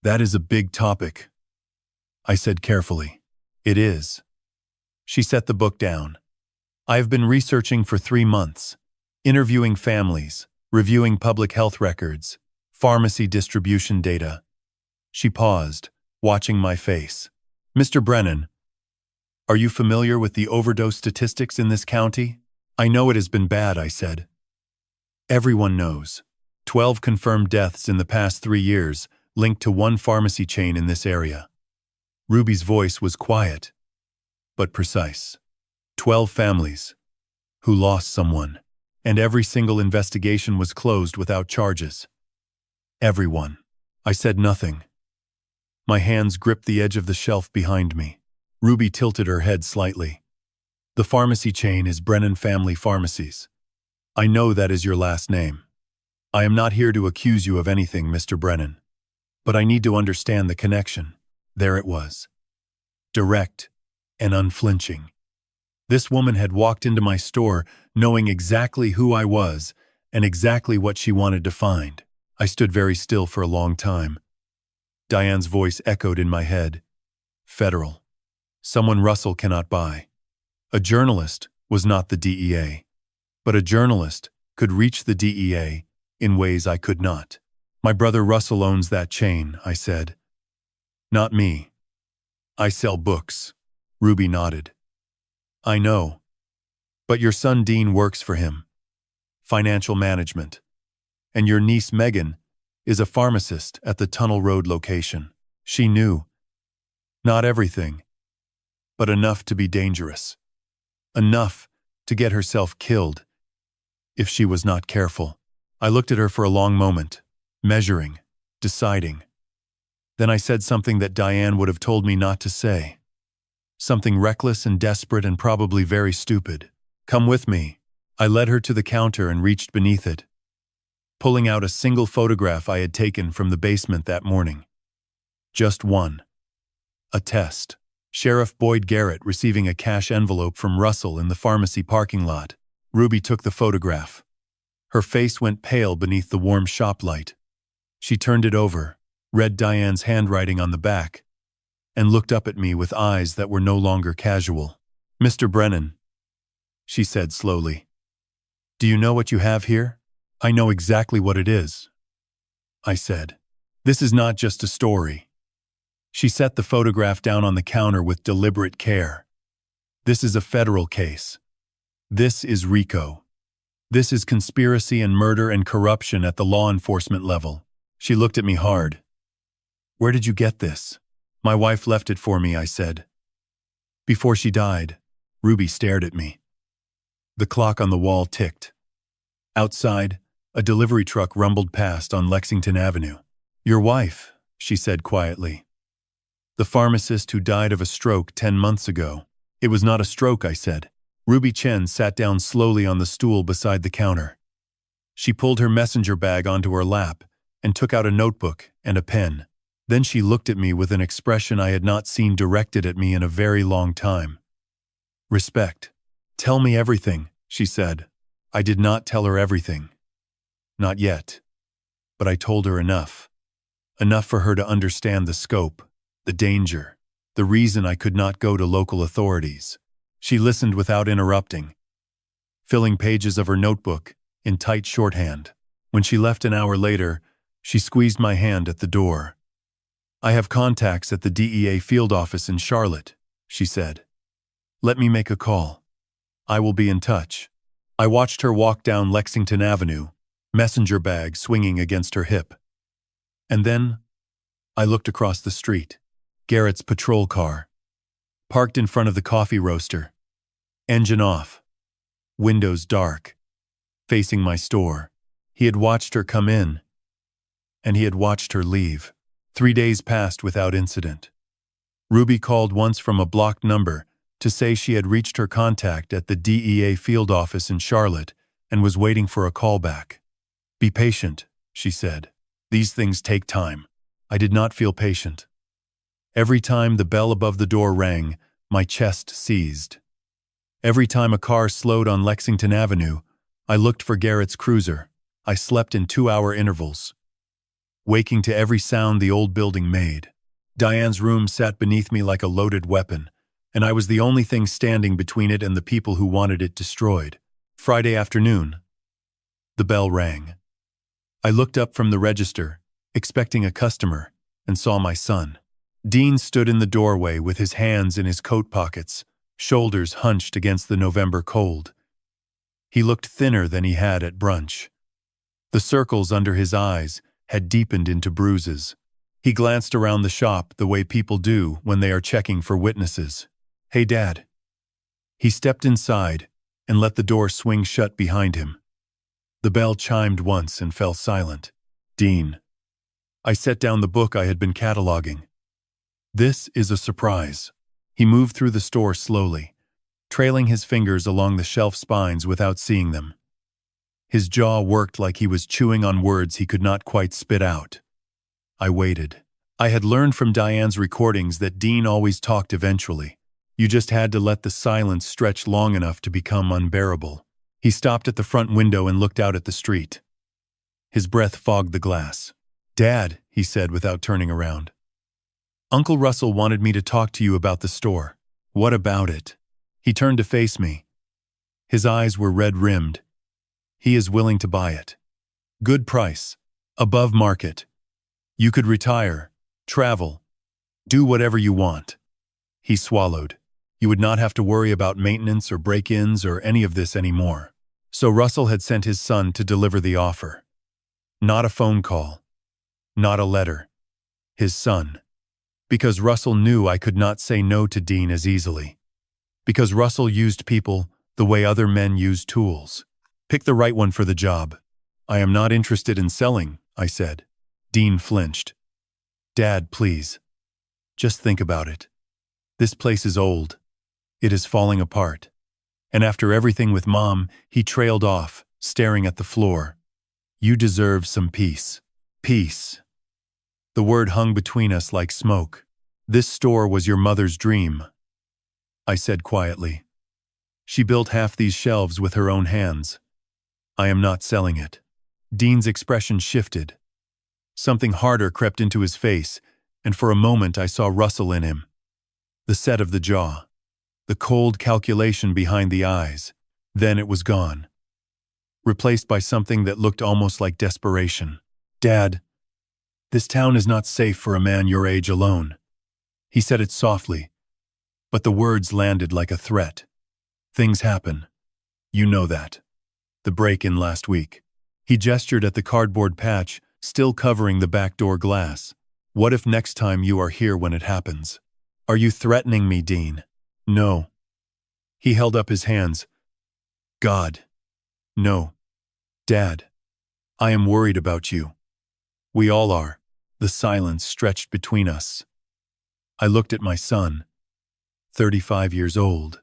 "That is a big topic," I said carefully. "It is." She set the book down. "I have been researching for 3 months, interviewing families, reviewing public health records, pharmacy distribution data." She paused, watching my face. "Mr. Brennan, are you familiar with the overdose statistics in this county?" "I know it has been bad," I said. "Everyone knows. 12 confirmed deaths in the past 3 years, linked to one pharmacy chain in this area." Ruby's voice was quiet, but precise. 12 families who lost someone, and every single investigation was closed without charges. Everyone. I said nothing. My hands gripped the edge of the shelf behind me. Ruby tilted her head slightly. "The pharmacy chain is Brennan Family Pharmacies. I know that is your last name. I am not here to accuse you of anything, Mr. Brennan. But I need to understand the connection." There it was. Direct and unflinching. This woman had walked into my store knowing exactly who I was and exactly what she wanted to find. I stood very still for a long time. Diane's voice echoed in my head. "Federal. Someone Russell cannot buy." A journalist was not the DEA, but a journalist could reach the DEA in ways I could not. "My brother Russell owns that chain," I said. "Not me. I sell books." Ruby nodded. "I know. But your son Dean works for him. Financial management. And your niece Megan is a pharmacist at the Tunnel Road location." She knew. Not everything, but enough to be dangerous. Enough to get herself killed if she was not careful. I looked at her for a long moment, measuring, deciding. Then I said something that Diane would have told me not to say. Something reckless and desperate and probably very stupid. "Come with me." I led her to the counter and reached beneath it, pulling out a single photograph I had taken from the basement that morning. Just one. A test. Sheriff Boyd Garrett receiving a cash envelope from Russell in the pharmacy parking lot. Ruby took the photograph. Her face went pale beneath the warm shop light. She turned it over, read Diane's handwriting on the back, and looked up at me with eyes that were no longer casual. "Mr. Brennan," she said slowly, "do you know what you have here?" "I know exactly what it is," I said. "This is not just a story." She set the photograph down on the counter with deliberate care. "This is a federal case. This is RICO. This is conspiracy and murder and corruption at the law enforcement level." She looked at me hard. "Where did you get this?" "My wife left it for me," I said. "Before she died." Ruby stared at me. The clock on the wall ticked. Outside, a delivery truck rumbled past on Lexington Avenue. "Your wife," she said quietly. "The pharmacist who died of a stroke 10 months ago." "It was not a stroke," I said. Ruby Chen sat down slowly on the stool beside the counter. She pulled her messenger bag onto her lap and took out a notebook and a pen. Then she looked at me with an expression I had not seen directed at me in a very long time. "Respect. Tell me everything," she said. I did not tell her everything. Not yet. But I told her enough. Enough for her to understand the scope, the danger, the reason I could not go to local authorities. She listened without interrupting, filling pages of her notebook in tight shorthand. When she left an hour later, she squeezed my hand at the door. "I have contacts at the DEA field office in Charlotte," she said. "Let me make a call. I will be in touch." I watched her walk down Lexington Avenue, messenger bag swinging against her hip. And then I looked across the street. Garrett's patrol car, parked in front of the coffee roaster. Engine off. Windows dark. Facing my store. He had watched her come in, and he had watched her leave. 3 days passed without incident. Ruby called once from a blocked number to say she had reached her contact at the DEA field office in Charlotte and was waiting for a call back. "Be patient," she said. "These things take time." I did not feel patient. Every time the bell above the door rang, my chest seized. Every time a car slowed on Lexington Avenue, I looked for Garrett's cruiser. I slept in 2-hour intervals, waking to every sound the old building made. Diane's room sat beneath me like a loaded weapon, and I was the only thing standing between it and the people who wanted it destroyed. Friday afternoon, the bell rang. I looked up from the register, expecting a customer, and saw my son. Dean stood in the doorway with his hands in his coat pockets, shoulders hunched against the November cold. He looked thinner than he had at brunch. The circles under his eyes had deepened into bruises. He glanced around the shop the way people do when they are checking for witnesses. "Hey, Dad." He stepped inside and let the door swing shut behind him. The bell chimed once and fell silent. "Dean." I set down the book I had been cataloging. "This is a surprise." He moved through the store slowly, trailing his fingers along the shelf spines without seeing them. His jaw worked like he was chewing on words he could not quite spit out. I waited. I had learned from Diane's recordings that Dean always talked eventually. You just had to let the silence stretch long enough to become unbearable. He stopped at the front window and looked out at the street. His breath fogged the glass. "Dad," he said without turning around. "Uncle Russell wanted me to talk to you about the store." "What about it?" He turned to face me. His eyes were red-rimmed. "He is willing to buy it. Good price. Above market. You could retire, travel, do whatever you want." He swallowed. "You would not have to worry about maintenance or break-ins or any of this anymore." So Russell had sent his son to deliver the offer. Not a phone call. Not a letter. His son. Because Russell knew I could not say no to Dean as easily. Because Russell used people the way other men use tools. "Pick the right one for the job." "I am not interested in selling," I said. Dean flinched. "Dad, please. Just think about it. This place is old. It is falling apart." And after everything with Mom, he trailed off, staring at the floor. "You deserve some peace." Peace. The word hung between us like smoke. "This store was your mother's dream," I said quietly. "She built half these shelves with her own hands. I am not selling it." Dean's expression shifted. Something harder crept into his face, and for a moment I saw Russell in him. The set of the jaw. The cold calculation behind the eyes. Then it was gone. Replaced by something that looked almost like desperation. "Dad, this town is not safe for a man your age alone." He said it softly, but the words landed like a threat. "Things happen. You know that. The break-in last week." He gestured at the cardboard patch, still covering the back door glass. "What if next time you are here when it happens?" "Are you threatening me, Dean?" "No." He held up his hands. "God. No. Dad. I am worried about you. We all are." The silence stretched between us. I looked at my son, 35 years old.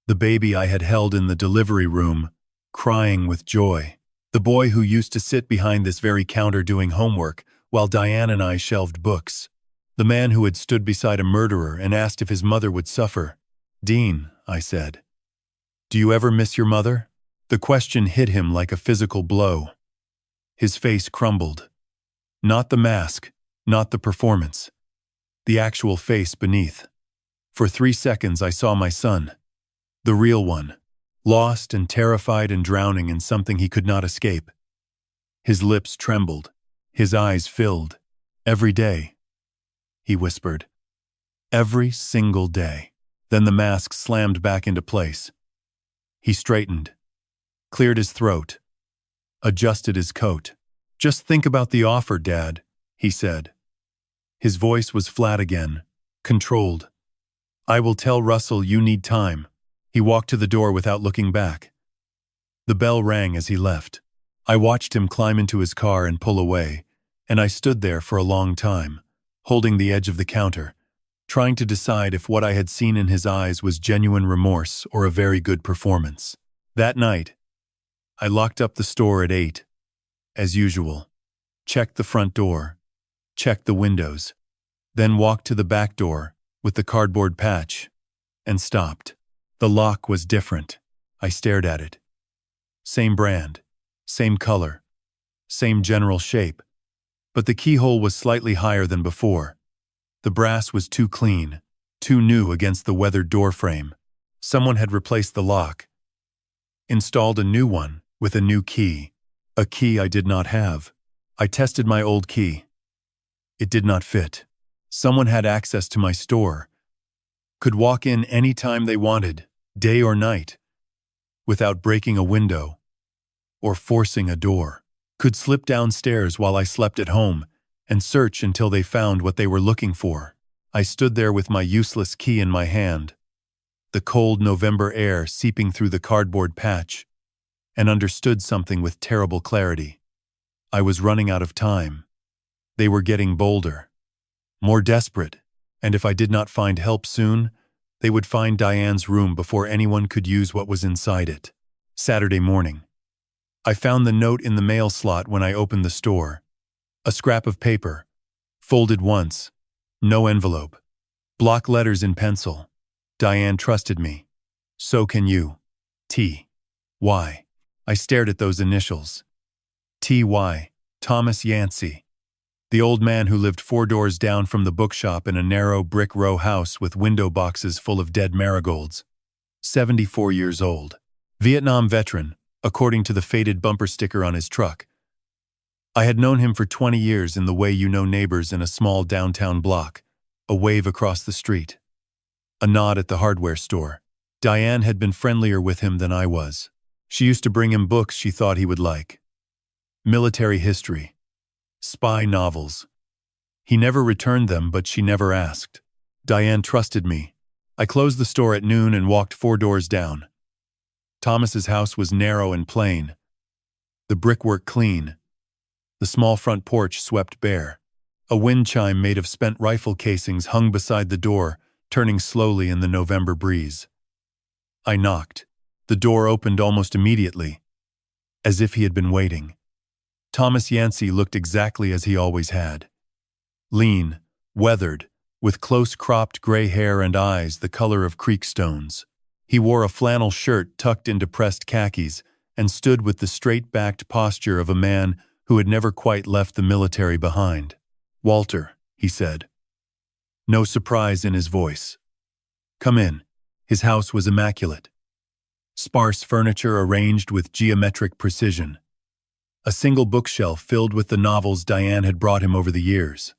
The baby I had held in the delivery room, crying with joy. The boy who used to sit behind this very counter doing homework while Diane and I shelved books. The man who had stood beside a murderer and asked if his mother would suffer. "Dean," I said, "do you ever miss your mother?" The question hit him like a physical blow. His face crumbled. Not the mask, not the performance. The actual face beneath. For 3 seconds I saw my son. The real one. Lost and terrified and drowning in something he could not escape. His lips trembled. His eyes filled. "Every day," he whispered. "Every single day." Then the mask slammed back into place. He straightened, cleared his throat, adjusted his coat. "Just think about the offer, Dad," he said. His voice was flat again, controlled. "I will tell Russell you need time." He walked to the door without looking back. The bell rang as he left. I watched him climb into his car and pull away, and I stood there for a long time, holding the edge of the counter, trying to decide if what I had seen in his eyes was genuine remorse or a very good performance. That night, I locked up the store at 8, as usual, checked the front door, checked the windows, then walked to the back door with the cardboard patch, and stopped. The lock was different. I stared at it. Same brand, same color, same general shape, but the keyhole was slightly higher than before. The brass was too clean, too new against the weathered door frame. Someone had replaced the lock, installed a new one with a new key, a key I did not have. I tested my old key. It did not fit. Someone had access to my store, could walk in any time they wanted, day or night, without breaking a window or forcing a door, could slip downstairs while I slept at home and search until they found what they were looking for. I stood there with my useless key in my hand, the cold November air seeping through the cardboard patch, and understood something with terrible clarity. I was running out of time. They were getting bolder, more desperate, and if I did not find help soon, they would find Diane's room before anyone could use what was inside it. Saturday morning. I found the note in the mail slot when I opened the store. A scrap of paper, folded once, no envelope. Block letters in pencil. "Diane trusted me. So can you. T.Y." I stared at those initials. T.Y. Thomas Yancey. The old man who lived 4 doors down from the bookshop in a narrow brick row house with window boxes full of dead marigolds. 74 years old. Vietnam veteran, according to the faded bumper sticker on his truck. I had known him for 20 years in the way you know neighbors in a small downtown block, a wave across the street, a nod at the hardware store. Diane had been friendlier with him than I was. She used to bring him books she thought he would like. Military history. Spy novels. He never returned them, but she never asked. Diane trusted me. I closed the store at noon and walked 4 doors down. Thomas's house was narrow and plain. The brickwork clean. The small front porch swept bare. A wind chime made of spent rifle casings hung beside the door, turning slowly in the November breeze. I knocked. The door opened almost immediately, as if he had been waiting. Thomas Yancey looked exactly as he always had. lean, weathered, with close-cropped gray hair and eyes the color of creek stones. He wore a flannel shirt tucked into pressed khakis and stood with the straight-backed posture of a man who had never quite left the military behind. "Walter," he said. No surprise in his voice. "Come in." His house was immaculate. Sparse furniture arranged with geometric precision. A single bookshelf filled with the novels Diane had brought him over the years.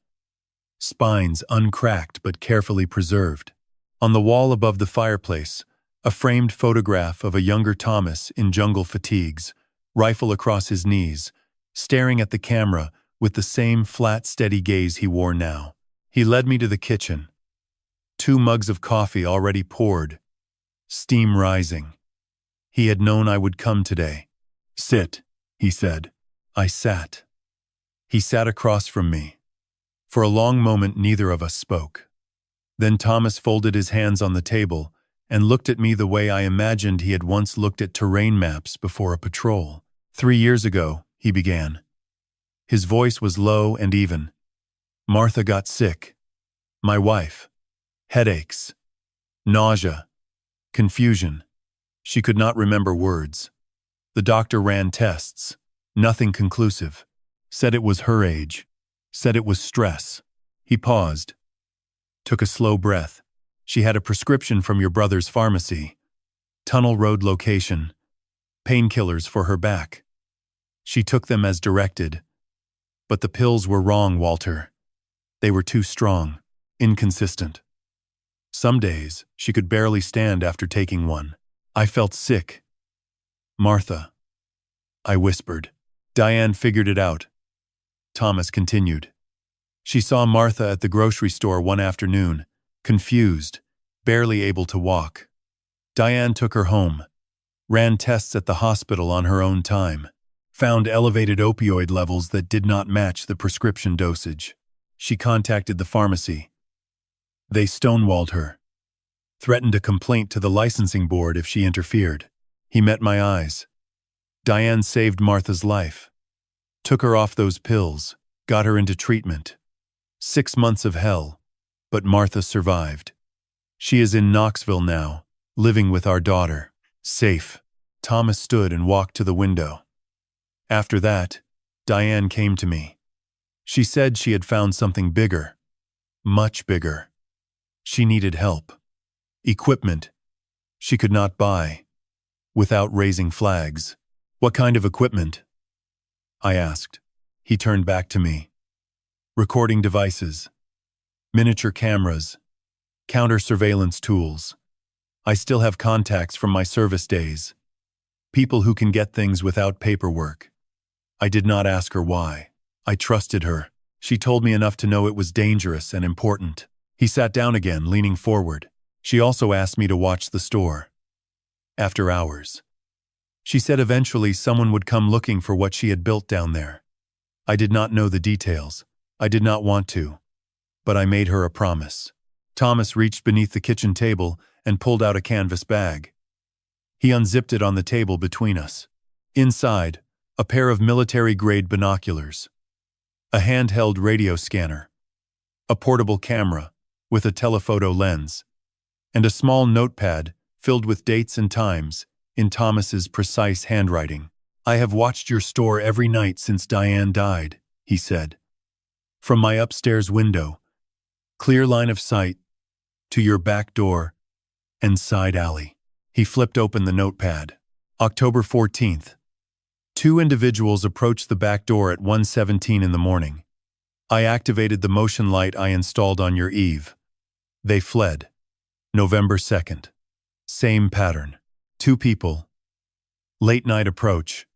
Spines uncracked but carefully preserved. On the wall above the fireplace, a framed photograph of a younger Thomas in jungle fatigues, rifle across his knees, staring at the camera with the same flat, steady gaze he wore now. He led me to the kitchen. 2 mugs of coffee already poured, steam rising. He had known I would come today. "Sit," he said. I sat. He sat across from me. For a long moment, neither of us spoke. Then Thomas folded his hands on the table and looked at me the way I imagined he had once looked at terrain maps before a patrol. 3 years ago, he began. His voice was low and even. Martha got sick. My wife. Headaches. Nausea. Confusion. She could not remember words. The doctor ran tests. Nothing conclusive. Said it was her age. Said it was stress. He paused. Took a slow breath. She had a prescription from your brother's pharmacy. Tunnel Road location. Painkillers for her back. She took them as directed. But the pills were wrong, Walter. They were too strong, inconsistent. Some days, she could barely stand after taking one. I felt sick. Martha. I whispered. Diane figured it out. Thomas continued. She saw Martha at the grocery store one afternoon, confused, barely able to walk. Diane took her home, ran tests at the hospital on her own time, found elevated opioid levels that did not match the prescription dosage. She contacted the pharmacy. They stonewalled her, threatened a complaint to the licensing board if she interfered. He met my eyes. Diane saved Martha's life, took her off those pills, got her into treatment. 6 months of hell, but Martha survived. She is in Knoxville now, living with our daughter. Safe. Thomas stood and walked to the window. After that, Diane came to me. She said she had found something bigger, much bigger. She needed help. Equipment she could not buy, without raising flags. What kind of equipment? I asked. He turned back to me. Recording devices, miniature cameras, counter-surveillance tools. I still have contacts from my service days. People who can get things without paperwork. I did not ask her why. I trusted her. She told me enough to know it was dangerous and important. He sat down again, leaning forward. She also asked me to watch the store. After hours. She said eventually someone would come looking for what she had built down there. I did not know the details. I did not want to. But I made her a promise. Thomas reached beneath the kitchen table and pulled out a canvas bag. He unzipped it on the table between us. Inside, a pair of military-grade binoculars, a handheld radio scanner, a portable camera with a telephoto lens, and a small notepad filled with dates and times in Thomas's precise handwriting. I have watched your store every night since Diane died, he said. From my upstairs window, clear line of sight, to your back door and side alley. He flipped open the notepad. October 14th. 2 individuals approached the back door at 1:17 in the morning. I activated the motion light I installed on your Eve. They fled. November 2nd. Same pattern. 2 people. Late night approach.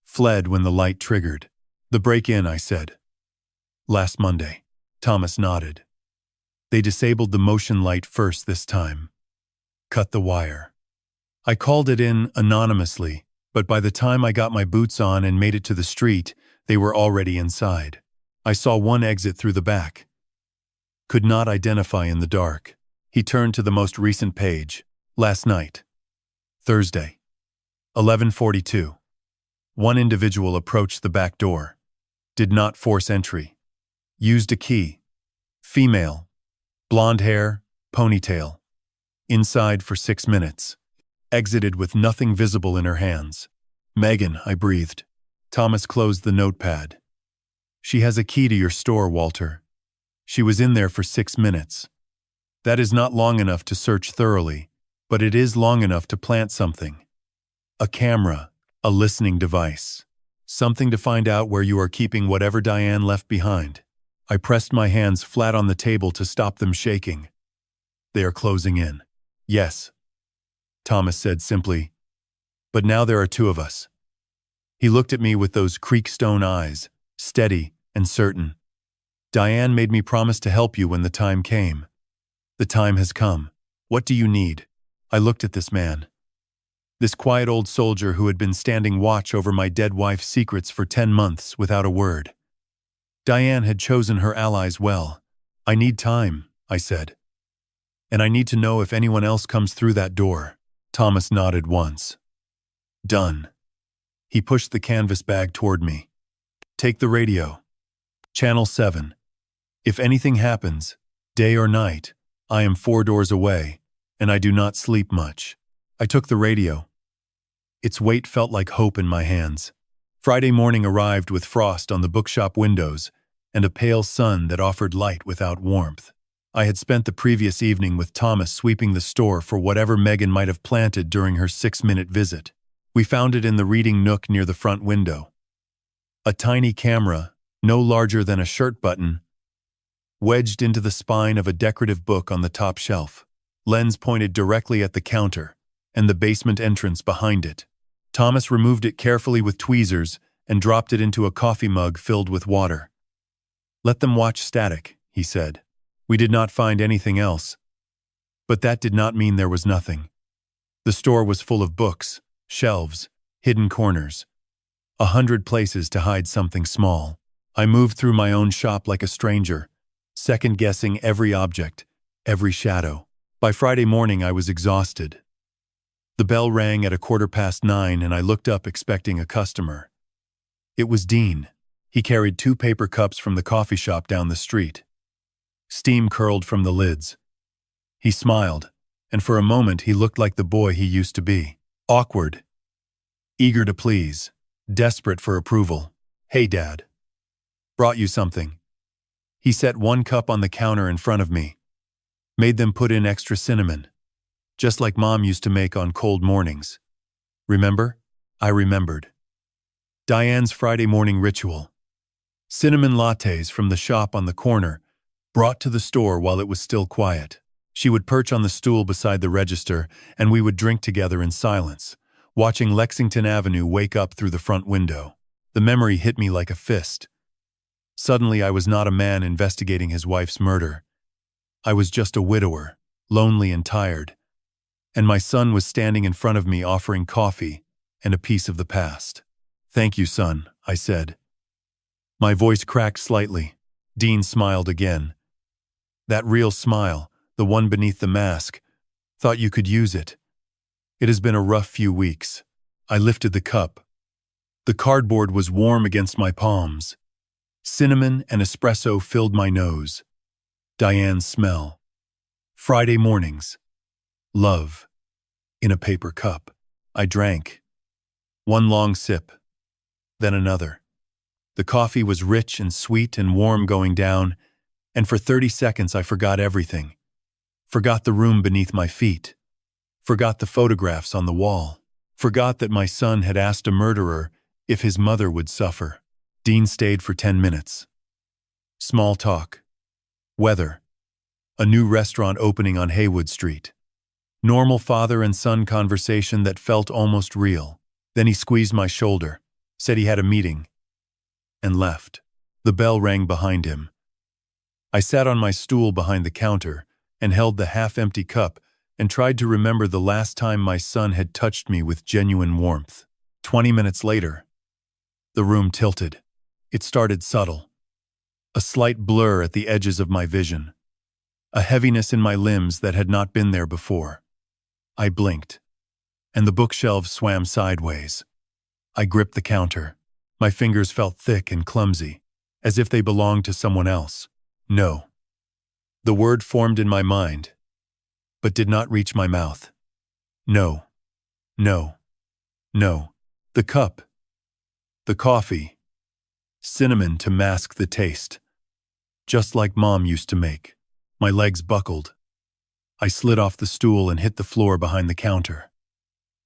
Fled when the light triggered. The break-in, I said. Last Monday. Thomas nodded. They disabled the motion light first this time. Cut the wire. I called it in anonymously, but by the time I got my boots on and made it to the street, they were already inside. I saw one exit through the back. Could not identify in the dark. He turned to the most recent page. Last night. Thursday. 11:42. One individual approached the back door. Did not force entry. Used a key. Female. Blonde hair, ponytail. Inside for 6 minutes. Exited with nothing visible in her hands. Megan, I breathed. Thomas closed the notepad. She has a key to your store, Walter. She was in there for 6 minutes. That is not long enough to search thoroughly, but it is long enough to plant something. A camera, a listening device. Something to find out where you are keeping whatever Diane left behind. I pressed my hands flat on the table to stop them shaking. They are closing in. Yes, Thomas said simply. But now there are 2 of us. He looked at me with those creekstone eyes, steady and certain. Diane made me promise to help you when the time came. The time has come. What do you need? I looked at this man. This quiet old soldier who had been standing watch over my dead wife's secrets for 10 months without a word. Diane had chosen her allies well. I need time, I said. And I need to know if anyone else comes through that door. Thomas nodded once. Done. He pushed the canvas bag toward me. Take the radio. Channel 7. If anything happens, day or night, I am 4 doors away, and I do not sleep much. I took the radio. Its weight felt like hope in my hands. Friday morning arrived with frost on the bookshop windows and a pale sun that offered light without warmth. I had spent the previous evening with Thomas sweeping the store for whatever Megan might have planted during her 6-minute visit. We found it in the reading nook near the front window. A tiny camera, no larger than a shirt button, wedged into the spine of a decorative book on the top shelf. Lens pointed directly at the counter and the basement entrance behind it. Thomas removed it carefully with tweezers and dropped it into a coffee mug filled with water. Let them watch static, he said. We did not find anything else. But that did not mean there was nothing. The store was full of books, shelves, hidden corners. 100 places to hide something small. I moved through my own shop like a stranger, second-guessing every object, every shadow. By Friday morning, I was exhausted. The bell rang at 9:15 and I looked up expecting a customer. It was Dean. He carried 2 paper cups from the coffee shop down the street. Steam curled from the lids. He smiled, and for a moment he looked like the boy he used to be. Awkward. Eager to please. Desperate for approval. Hey, Dad. Brought you something. He set 1 cup on the counter in front of me. Made them put in extra cinnamon. Just like Mom used to make on cold mornings. Remember? I remembered. Diane's Friday morning ritual. Cinnamon lattes from the shop on the corner, brought to the store while it was still quiet. She would perch on the stool beside the register, and we would drink together in silence, watching Lexington Avenue wake up through the front window. The memory hit me like a fist. Suddenly I was not a man investigating his wife's murder. I was just a widower, lonely and tired. And my son was standing in front of me offering coffee and a piece of the past. Thank you, son, I said. My voice cracked slightly. Dean smiled again. That real smile, the one beneath the mask, thought you could use it. It has been a rough few weeks. I lifted the cup. The cardboard was warm against my palms. Cinnamon and espresso filled my nose. Diane's smell. Friday mornings. Love. In a paper cup. I drank. 1 long sip. Then another. The coffee was rich and sweet and warm going down, and for 30 seconds I forgot everything. Forgot the room beneath my feet. Forgot the photographs on the wall. Forgot that my son had asked a murderer if his mother would suffer. Dean stayed for 10 minutes. Small talk. Weather. A new restaurant opening on Haywood Street. Normal father and son conversation that felt almost real. Then he squeezed my shoulder, said he had a meeting, and left. The bell rang behind him. I sat on my stool behind the counter and held the half-empty cup and tried to remember the last time my son had touched me with genuine warmth. 20 minutes later, the room tilted. It started subtle. A slight blur at the edges of my vision. A heaviness in my limbs that had not been there before. I blinked, and the bookshelves swam sideways. I gripped the counter. My fingers felt thick and clumsy. as if they belonged to someone else. No. The word formed in my mind, but did not reach my mouth. No. No. No. The cup. The coffee. Cinnamon to mask the taste. Just like Mom used to make. My legs buckled. I slid off the stool and hit the floor behind the counter.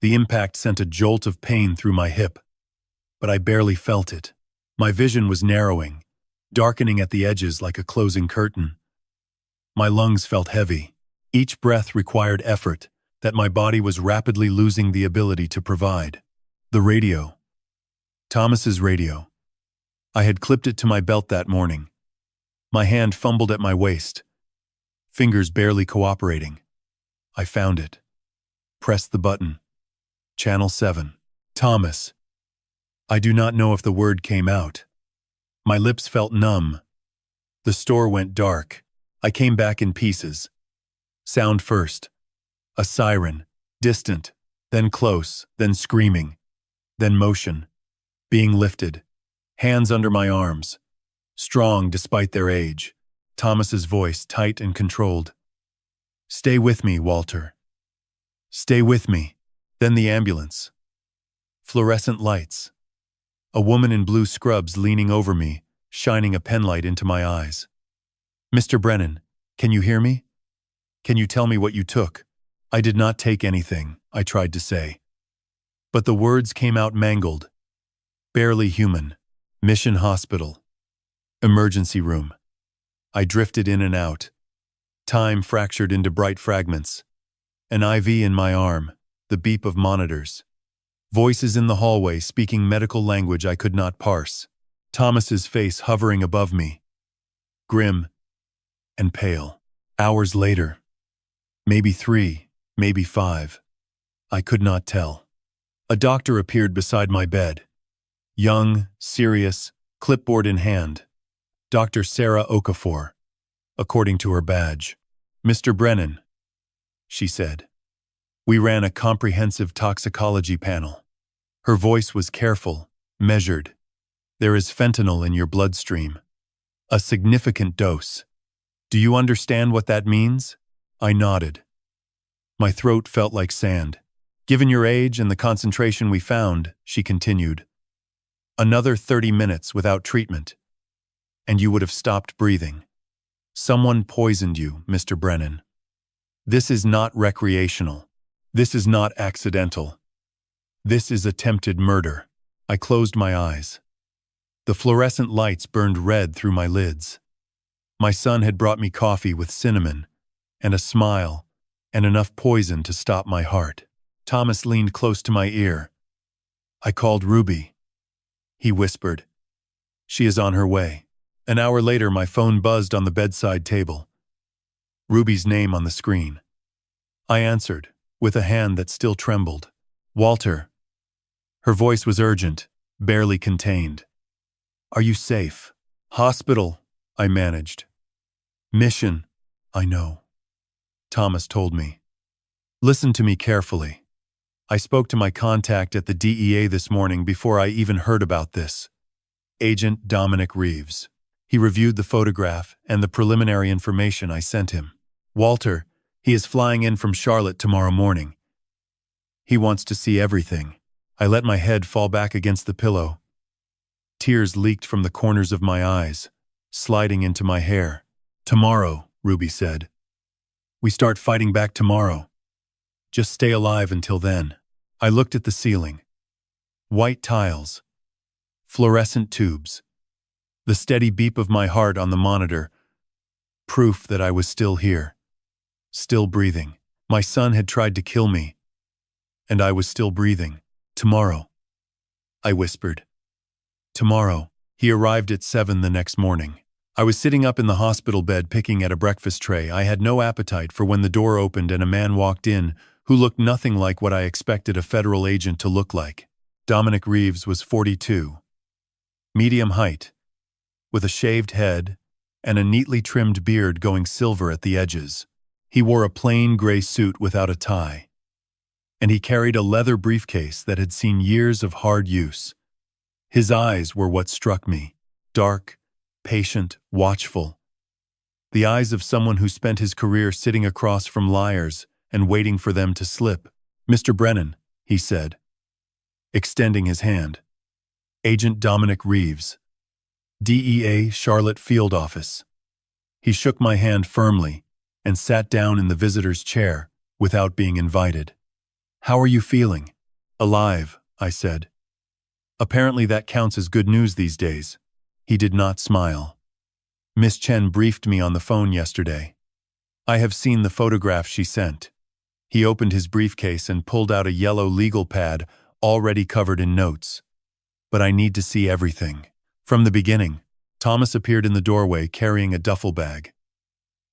The impact sent a jolt of pain through my hip, but I barely felt it. My vision was narrowing, darkening at the edges like a closing curtain. My lungs felt heavy. Each breath required effort that my body was rapidly losing the ability to provide. The radio. Thomas's radio. I had clipped it to my belt that morning. My hand fumbled at my waist, fingers barely cooperating. I found it. Pressed the button. Channel 7. Thomas. I do not know if the word came out. My lips felt numb. The store went dark. I came back in pieces. Sound first. A siren. Distant. Then close. Then screaming. Then motion. Being lifted. Hands under my arms. Strong despite their age. Thomas's voice tight and controlled. Stay with me, Walter. Stay with me. Then the ambulance. Fluorescent lights. A woman in blue scrubs leaning over me, shining a penlight into my eyes. Mr. Brennan, can you hear me? Can you tell me what you took? I did not take anything, I tried to say. But the words came out mangled. Barely human. Mission hospital. Emergency room. I drifted in and out. Time fractured into bright fragments. An IV in my arm, the beep of monitors. Voices in the hallway speaking medical language I could not parse. Thomas's face hovering above me. Grim and pale. Hours later. Maybe 3, maybe 5. I could not tell. A doctor appeared beside my bed. Young, serious, clipboard in hand. Dr. Sarah Okafor, according to her badge. Mr. Brennan, she said. We ran a comprehensive toxicology panel. Her voice was careful, measured. There is fentanyl in your bloodstream. A significant dose. Do you understand what that means? I nodded. My throat felt like sand. Given your age and the concentration we found, she continued, another 30 minutes without treatment, and you would have stopped breathing. Someone poisoned you, Mr. Brennan. This is not recreational. This is not accidental. This is attempted murder. I closed my eyes. The fluorescent lights burned red through my lids. My son had brought me coffee with cinnamon, and a smile, and enough poison to stop my heart. Thomas leaned close to my ear. I called Ruby. He whispered, she is on her way. An hour later, my phone buzzed on the bedside table. Ruby's name on the screen. I answered, with a hand that still trembled. Walter. Her voice was urgent, barely contained. Are you safe? Hospital, I managed. Mission, I know. Thomas told me. Listen to me carefully. I spoke to my contact at the DEA this morning before I even heard about this. Agent Dominic Reeves. He reviewed the photograph and the preliminary information I sent him. Walter, he is flying in from Charlotte tomorrow morning. He wants to see everything. I let my head fall back against the pillow. Tears leaked from the corners of my eyes, sliding into my hair. Tomorrow, Ruby said. We start fighting back tomorrow. Just stay alive until then. I looked at the ceiling. White tiles. Fluorescent tubes. The steady beep of my heart on the monitor. Proof that I was still here. Still breathing. My son had tried to kill me. And I was still breathing. Tomorrow. I whispered. Tomorrow. He arrived at 7 the next morning. I was sitting up in the hospital bed picking at a breakfast tray. I had no appetite for when the door opened and a man walked in who looked nothing like what I expected a federal agent to look like. Dominic Reeves was 42. Medium height, with a shaved head and a neatly trimmed beard going silver at the edges. He wore a plain gray suit without a tie, and he carried a leather briefcase that had seen years of hard use. His eyes were what struck me, dark, patient, watchful. The eyes of someone who spent his career sitting across from liars and waiting for them to slip. "Mr. Brennan," he said, extending his hand. "Agent Dominic Reeves, DEA Charlotte Field Office." He shook my hand firmly and sat down in the visitor's chair without being invited. "How are you feeling?" "Alive," I said. "Apparently that counts as good news these days." He did not smile. "Miss Chen briefed me on the phone yesterday. I have seen the photograph she sent." He opened his briefcase and pulled out a yellow legal pad already covered in notes. "But I need to see everything. From the beginning." Thomas appeared in the doorway carrying a duffel bag.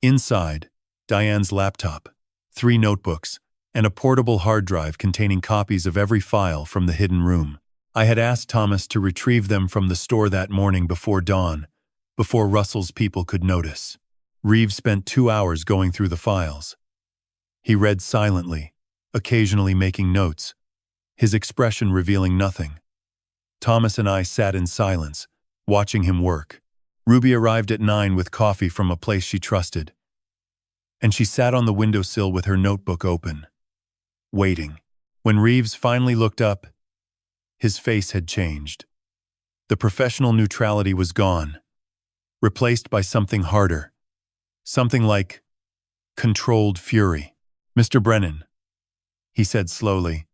Inside, Diane's laptop, 3 notebooks, and a portable hard drive containing copies of every file from the hidden room. I had asked Thomas to retrieve them from the store that morning before dawn, before Russell's people could notice. Reeves spent 2 hours going through the files. He read silently, occasionally making notes, his expression revealing nothing. Thomas and I sat in silence, watching him work. Ruby arrived at 9 with coffee from a place she trusted, and she sat on the windowsill with her notebook open, waiting. When Reeves finally looked up, his face had changed. The professional neutrality was gone, replaced by something harder, something like controlled fury. "Mr. Brennan," he said slowly,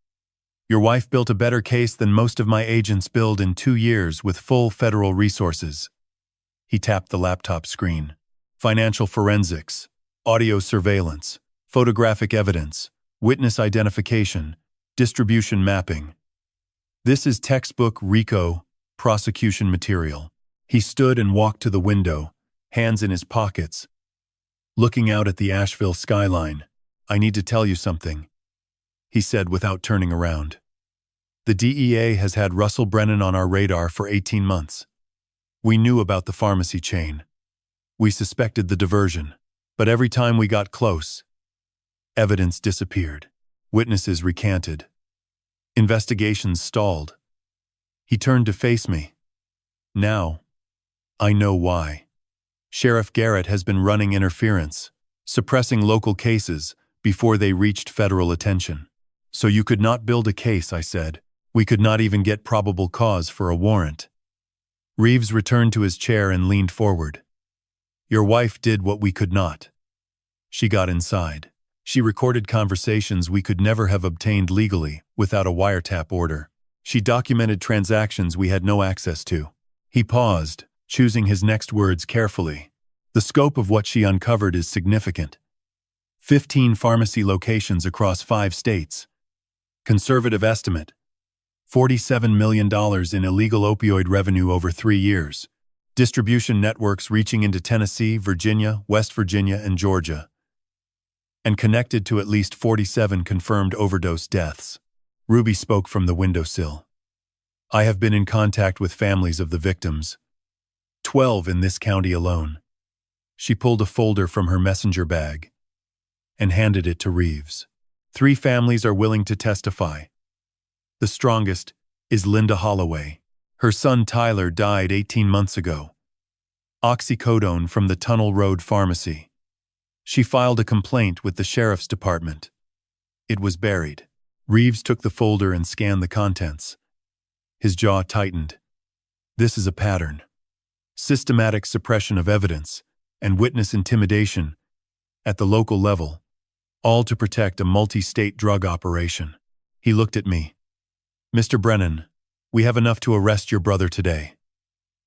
"your wife built a better case than most of my agents build in 2 years with full federal resources." He tapped the laptop screen. "Financial forensics, audio surveillance, photographic evidence, witness identification, distribution mapping. This is textbook RICO prosecution material." He stood and walked to the window, hands in his pockets, looking out at the Asheville skyline. "I need to tell you something," he said without turning around. "The DEA has had Russell Brennan on our radar for 18 months. We knew about the pharmacy chain. We suspected the diversion. But every time we got close, evidence disappeared. Witnesses recanted. Investigations stalled." He turned to face me. "Now, I know why. Sheriff Garrett has been running interference, suppressing local cases before they reached federal attention. So you could not build a case," I said. "We could not even get probable cause for a warrant." Reeves returned to his chair and leaned forward. "Your wife did what we could not. She got inside. She recorded conversations we could never have obtained legally without a wiretap order. She documented transactions we had no access to." He paused, choosing his next words carefully. "The scope of what she uncovered is significant. 15 pharmacy locations across 5 states. Conservative estimate, $47 million in illegal opioid revenue over 3 years. Distribution networks reaching into Tennessee, Virginia, West Virginia, and Georgia. And connected to at least 47 confirmed overdose deaths." Ruby spoke from the windowsill. "I have been in contact with families of the victims. 12 in this county alone." She pulled a folder from her messenger bag and handed it to Reeves. 3 families are willing to testify. The strongest is Linda Holloway. Her son Tyler died 18 months ago. Oxycodone from the Tunnel Road Pharmacy. She filed a complaint with the sheriff's department. It was buried. Reeves took the folder and scanned the contents. His jaw tightened. "This is a pattern. Systematic suppression of evidence and witness intimidation at the local level, all to protect a multi-state drug operation." He looked at me. "Mr. Brennan, we have enough to arrest your brother today.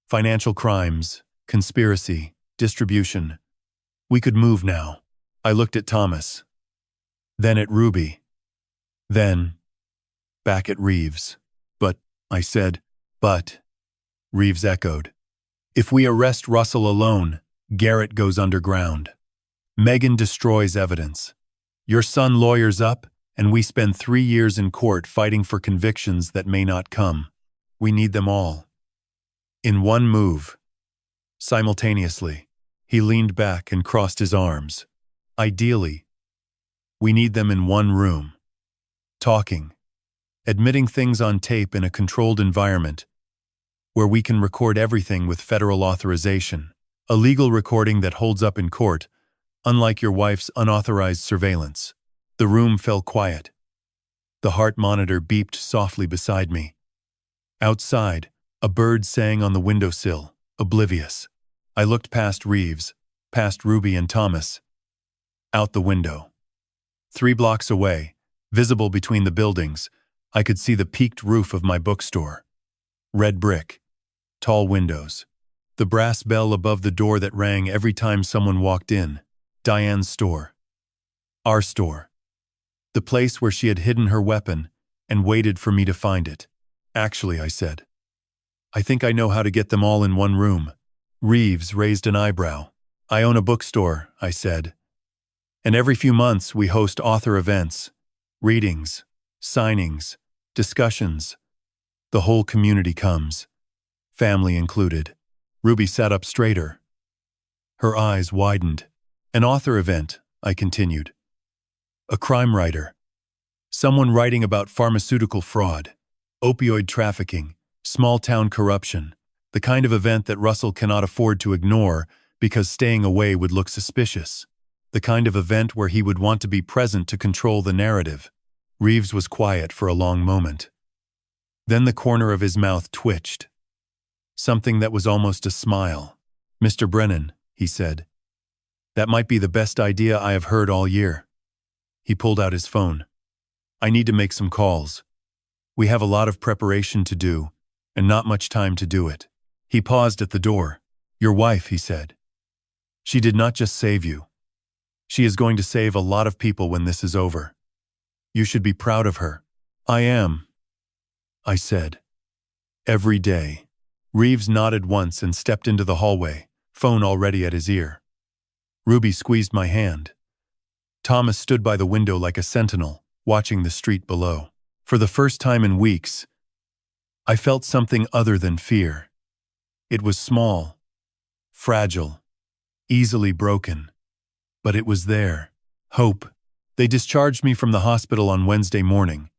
Financial crimes, conspiracy, distribution. We could move now." I looked at Thomas, then at Ruby, then back at Reeves. "But," I said. "But," Reeves echoed. "If we arrest Russell alone, Garrett goes underground. Megan destroys evidence. Your son lawyers up, and we spend 3 years in court fighting for convictions that may not come. We need them all. In one move." Simultaneously, he leaned back and crossed his arms. "Ideally, we need them in one room. Talking. Admitting things on tape in a controlled environment. where we can record everything with federal authorization. A legal recording that holds up in court, unlike your wife's unauthorized surveillance. The room fell quiet. The heart monitor beeped softly beside me. Outside, a bird sang on the windowsill, oblivious. I looked past Reeves, past Ruby and Thomas. Out the window. 3 blocks away, visible between the buildings, I could see the peaked roof of my bookstore. Red brick. Tall windows. The brass bell above the door that rang every time someone walked in. Diane's store. Our store. The place where she had hidden her weapon and waited for me to find it. Actually, I said, I think I know how to get them all in one room. Reeves raised an eyebrow. I own a bookstore, I said. And every few months we host author events, readings, signings, discussions. The whole community comes, family included. Ruby sat up straighter. Her eyes widened. An author event, I continued. A crime writer. Someone writing about pharmaceutical fraud, opioid trafficking, small-town corruption, the kind of event that Russell cannot afford to ignore because staying away would look suspicious. The kind of event where he would want to be present to control the narrative. Reeves was quiet for a long moment. Then the corner of his mouth twitched. Something that was almost a smile. Mr. Brennan, he said. That might be the best idea I have heard all year. He pulled out his phone. I need to make some calls. We have a lot of preparation to do, and not much time to do it. He paused at the door. Your wife, he said. She did not just save you. She is going to save a lot of people when this is over. You should be proud of her. I am, I said. Every day. Reeves nodded once and stepped into the hallway, phone already at his ear. Ruby squeezed my hand. Thomas stood by the window like a sentinel, watching the street below. For the first time in weeks, I felt something other than fear. It was small, fragile, easily broken. But it was there. Hope. They discharged me from the hospital on Wednesday morning.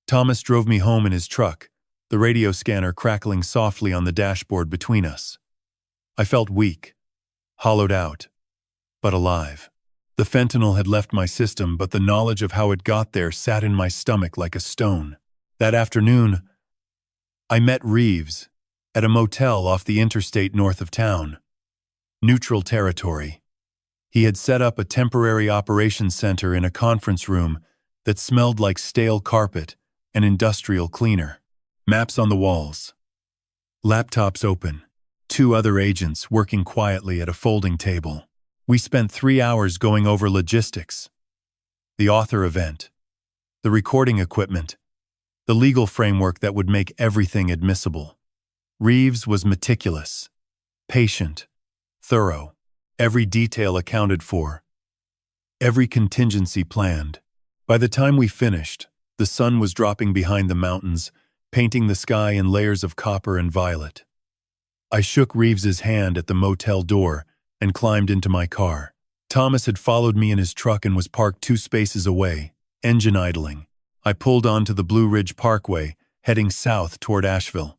Thomas drove me home in his truck, the radio scanner crackling softly on the dashboard between us. I felt weak, hollowed out, but alive. The fentanyl had left my system, but the knowledge of how it got there sat in my stomach like a stone. That afternoon, I met Reeves at a motel off the interstate north of town. Neutral territory. He had set up a temporary operations center in a conference room that smelled like stale carpet and industrial cleaner. Maps on the walls. Laptops open. 2 other agents working quietly at a folding table. We spent 3 hours going over logistics. The author event. The recording equipment. The legal framework that would make everything admissible. Reeves was meticulous. Patient. Thorough. Every detail accounted for. Every contingency planned. By the time we finished, the sun was dropping behind the mountains, painting the sky in layers of copper and violet. I shook Reeves's hand at the motel door and climbed into my car. Thomas had followed me in his truck and was parked 2 spaces away, engine idling. I pulled onto the Blue Ridge Parkway, heading south toward Asheville.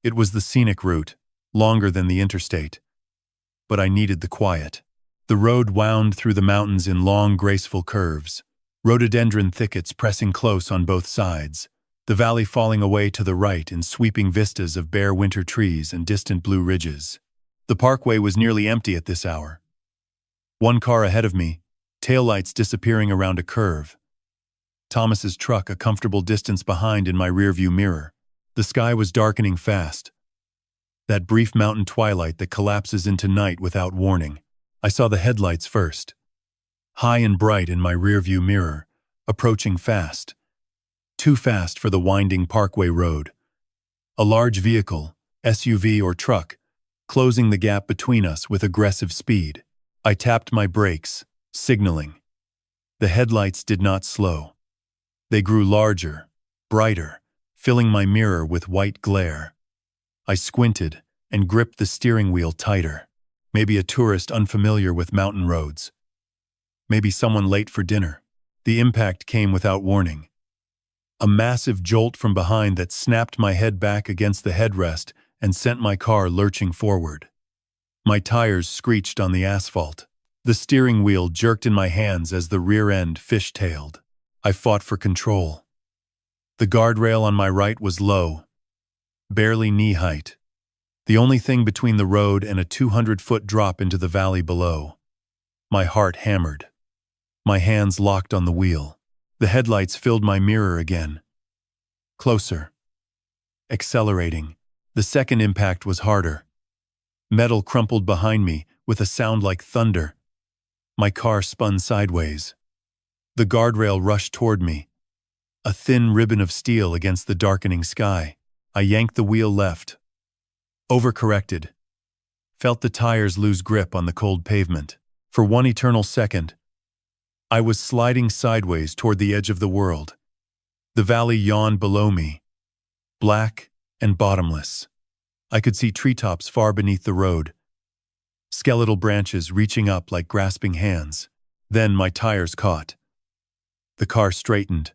It was the scenic route, longer than the interstate. But I needed the quiet. The road wound through the mountains in long, graceful curves, rhododendron thickets pressing close on both sides, the valley falling away to the right in sweeping vistas of bare winter trees and distant blue ridges. The parkway was nearly empty at this hour. 1 car ahead of me, taillights disappearing around a curve. Thomas's truck a comfortable distance behind in my rearview mirror. The sky was darkening fast. That brief mountain twilight that collapses into night without warning. I saw the headlights first. High and bright in my rearview mirror, approaching fast. Too fast for the winding parkway road. A large vehicle, SUV or truck, closing the gap between us with aggressive speed. I tapped my brakes, signaling. The headlights did not slow. They grew larger, brighter, filling my mirror with white glare. I squinted and gripped the steering wheel tighter. Maybe a tourist unfamiliar with mountain roads. Maybe someone late for dinner. The impact came without warning. A massive jolt from behind that snapped my head back against the headrest and sent my car lurching forward. My tires screeched on the asphalt. The steering wheel jerked in my hands as the rear end fishtailed. I fought for control. The guardrail on my right was low, barely knee-height. The only thing between the road and a 200-foot drop into the valley below. My heart hammered. My hands locked on the wheel. The headlights filled my mirror again. Closer. Accelerating. The second impact was harder. Metal crumpled behind me with a sound like thunder. My car spun sideways. The guardrail rushed toward me. A thin ribbon of steel against the darkening sky. I yanked the wheel left. Overcorrected. Felt the tires lose grip on the cold pavement. For one eternal second, I was sliding sideways toward the edge of the world. The valley yawned below me, black and bottomless. I could see treetops far beneath the road, skeletal branches reaching up like grasping hands. Then my tires caught. The car straightened.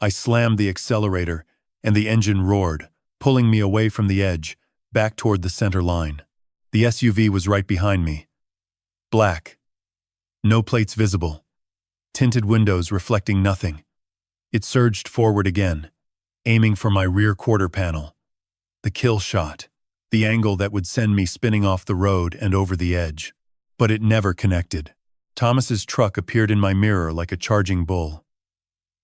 I slammed the accelerator, and the engine roared, pulling me away from the edge, back toward the center line. The SUV was right behind me. Black. No plates visible. Tinted windows reflecting nothing. It surged forward again, aiming for my rear quarter panel. The kill shot. The angle that would send me spinning off the road and over the edge. But it never connected. Thomas's truck appeared in my mirror like a charging bull.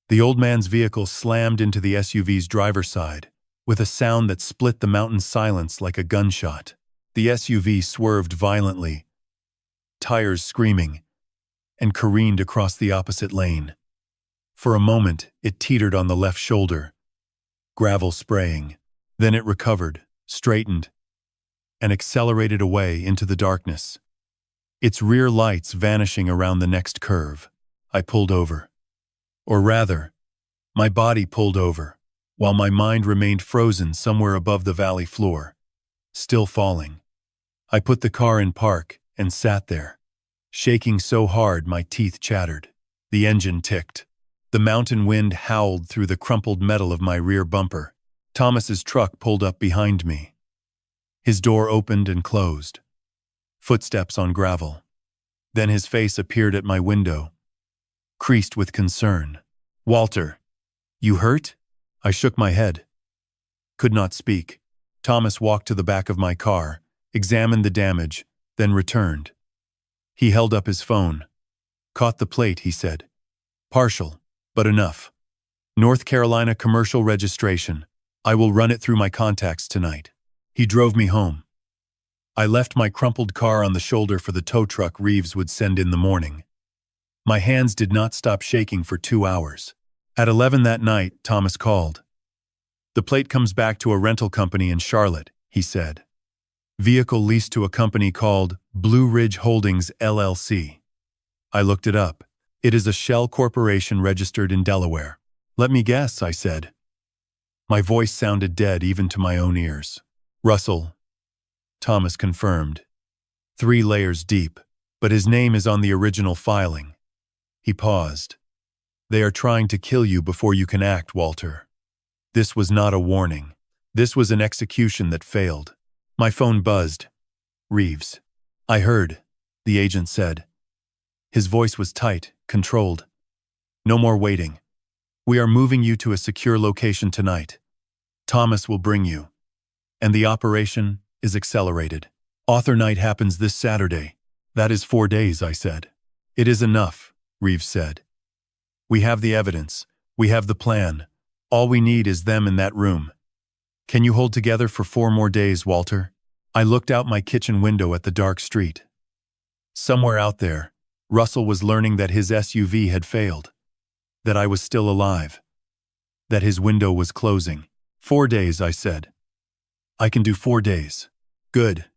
The old man's vehicle slammed into the SUV's driver's side, with a sound that split the mountain silence like a gunshot. The SUV swerved violently, tires screaming, and careened across the opposite lane. For a moment, it teetered on the left shoulder, gravel spraying. Then it recovered, straightened, and accelerated away into the darkness. Its rear lights vanishing around the next curve. I pulled over. Or rather, my body pulled over, while my mind remained frozen somewhere above the valley floor, still falling. I put the car in park and sat there, shaking so hard my teeth chattered. The engine ticked. The mountain wind howled through the crumpled metal of my rear bumper. Thomas's truck pulled up behind me. His door opened and closed. Footsteps on gravel. Then his face appeared at my window, creased with concern. "Walter, you hurt?" I shook my head. Could not speak. Thomas walked to the back of my car, examined the damage, then returned. He held up his phone. "Caught the plate," he said. "Partial, but enough. North Carolina commercial registration. I will run it through my contacts tonight." He drove me home. I left my crumpled car on the shoulder for the tow truck Reeves would send in the morning. My hands did not stop shaking for 2 hours. At 11 that night, Thomas called. "The plate comes back to a rental company in Charlotte," he said. "Vehicle leased to a company called Blue Ridge Holdings, LLC. I looked it up. It is a shell corporation registered in Delaware." "Let me guess," I said. My voice sounded dead even to my own ears. "Russell," Thomas confirmed. 3 layers deep, but his name is on the original filing. He paused. "They are trying to kill you before you can act, Walter. This was not a warning. This was an execution that failed." My phone buzzed. "Reeves." "I heard," the agent said. His voice was tight, controlled. "No more waiting. We are moving you to a secure location tonight. Thomas will bring you. And the operation is accelerated. Author night happens this Saturday." "That is 4 days," I said. "It is enough," Reeves said. "We have the evidence. We have the plan. All we need is them in that room. Can you hold together for 4 more days, Walter?" I looked out my kitchen window at the dark street. Somewhere out there, Russell was learning that his SUV had failed. That I was still alive. That his window was closing. 4 days, I said. "I can do 4 days." "Good."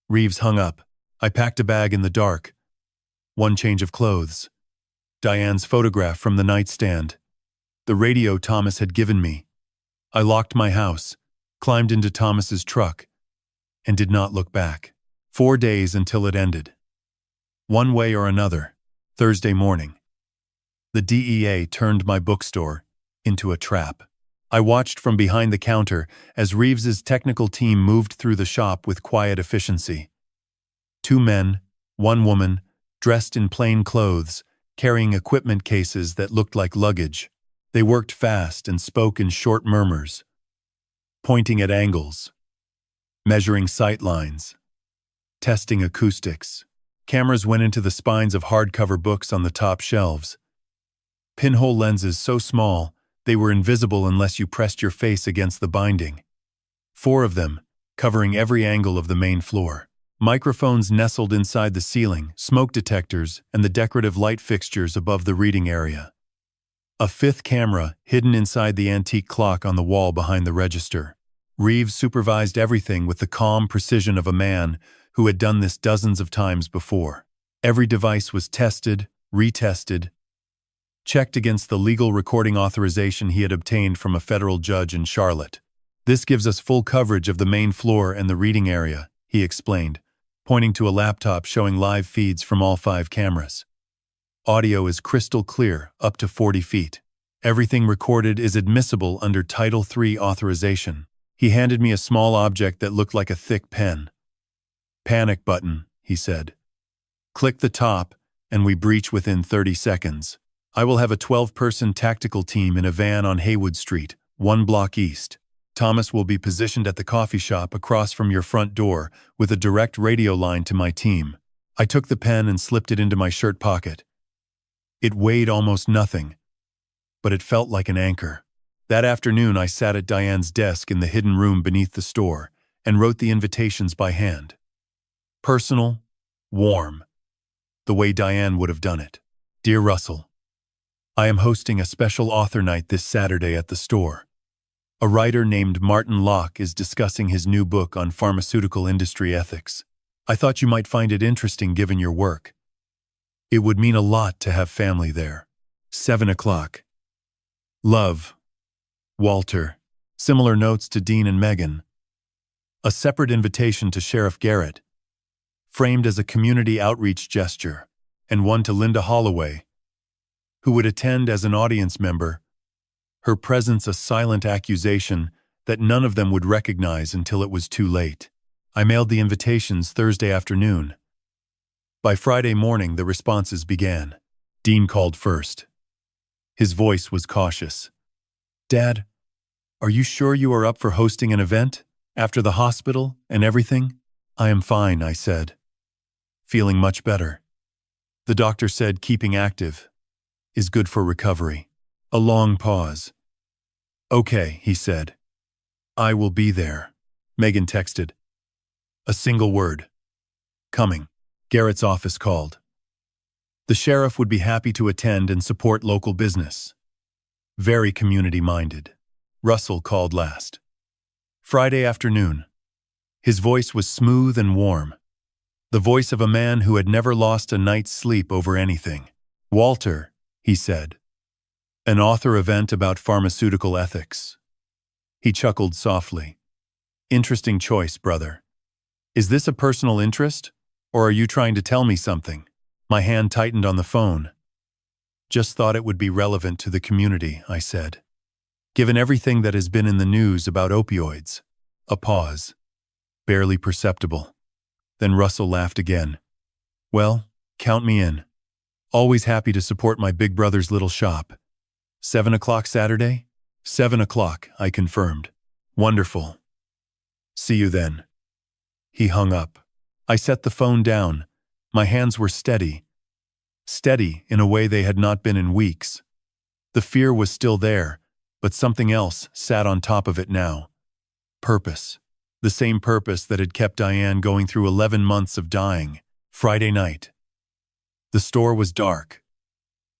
Reeves hung up. I packed a bag in the dark. 1 change of clothes. Diane's photograph from the nightstand. The radio Thomas had given me. I locked my house, climbed into Thomas's truck, and did not look back. 4 days until it ended. One way or another. Thursday morning. The DEA turned my bookstore into a trap. I watched from behind the counter as Reeves's technical team moved through the shop with quiet efficiency. 2 men, 1 woman, dressed in plain clothes, carrying equipment cases that looked like luggage. They worked fast and spoke in short murmurs, pointing at angles, measuring sight lines, testing acoustics. Cameras went into the spines of hardcover books on the top shelves. Pinhole lenses so small, they were invisible unless you pressed your face against the binding. 4 of them, covering every angle of the main floor. Microphones nestled inside the ceiling, smoke detectors, and the decorative light fixtures above the reading area. A 5th camera hidden inside the antique clock on the wall behind the register. Reeves supervised everything with the calm precision of a man who had done this dozens of times before. Every device was tested, retested, checked against the legal recording authorization he had obtained from a federal judge in Charlotte. "This gives us full coverage of the main floor and the reading area," he explained, pointing to a laptop showing live feeds from all 5 cameras. "Audio is crystal clear, up to 40 feet. Everything recorded is admissible under Title III authorization." He handed me a small object that looked like a thick pen. "Panic button," he said. "Click the top, and we breach within 30 seconds. I will have a 12-person tactical team in a van on Haywood Street, 1 block east. Thomas will be positioned at the coffee shop across from your front door with a direct radio line to my team." I took the pen and slipped it into my shirt pocket. It weighed almost nothing, but it felt like an anchor. That afternoon I sat at Diane's desk in the hidden room beneath the store and wrote the invitations by hand. Personal, warm, the way Diane would have done it. "Dear Russell, I am hosting a special author night this Saturday at the store. A writer named Martin Locke is discussing his new book on pharmaceutical industry ethics. I thought you might find it interesting given your work. It would mean a lot to have family there. 7 o'clock. Love, Walter." Similar notes to Dean and Megan. A separate invitation to Sheriff Garrett, framed as a community outreach gesture, and one to Linda Holloway, who would attend as an audience member, her presence a silent accusation that none of them would recognize until it was too late. I mailed the invitations Thursday afternoon. By Friday morning, the responses began. Dean called first. His voice was cautious. "Dad, are you sure you are up for hosting an event? After the hospital and everything?" "I am fine," I said. "Feeling much better." The doctor said keeping active is good for recovery. A long pause. "Okay," he said. "I will be there." Megan texted. A single word. "Coming." Garrett's office called. The sheriff would be happy to attend and support local business. Very community-minded. Russell called last. Friday afternoon. His voice was smooth and warm. The voice of a man who had never lost a night's sleep over anything. "Walter," he said. "An author event about pharmaceutical ethics." He chuckled softly. "Interesting choice, brother. Is this a personal interest, or are you trying to tell me something?" My hand tightened on the phone. "Just thought it would be relevant to the community," I said. "Given everything that has been in the news about opioids." A pause. Barely perceptible. Then Russell laughed again. "Well, count me in. Always happy to support my big brother's little shop. 7 o'clock Saturday?" 7 o'clock, I confirmed. "Wonderful. See you then." He hung up. I set the phone down. My hands were steady. Steady in a way they had not been in weeks. The fear was still there, but something else sat on top of it now. Purpose. The same purpose that had kept Diane going through 11 months of dying. Friday night. The store was dark.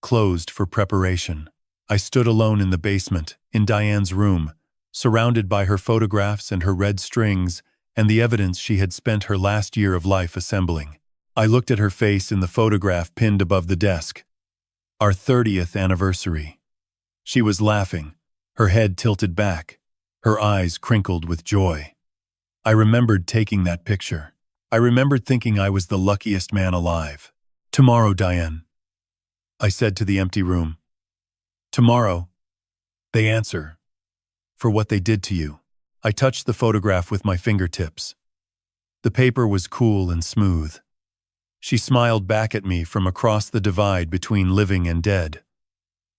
Closed for preparation. I stood alone in the basement, in Diane's room, surrounded by her photographs and her red strings and the evidence she had spent her last year of life assembling. I looked at her face in the photograph pinned above the desk. Our 30th anniversary. She was laughing, her head tilted back, her eyes crinkled with joy. I remembered taking that picture. I remembered thinking I was the luckiest man alive. "Tomorrow, Diane," I said to the empty room. "Tomorrow." They answer, for what they did to you. I touched the photograph with my fingertips. The paper was cool and smooth. She smiled back at me from across the divide between living and dead.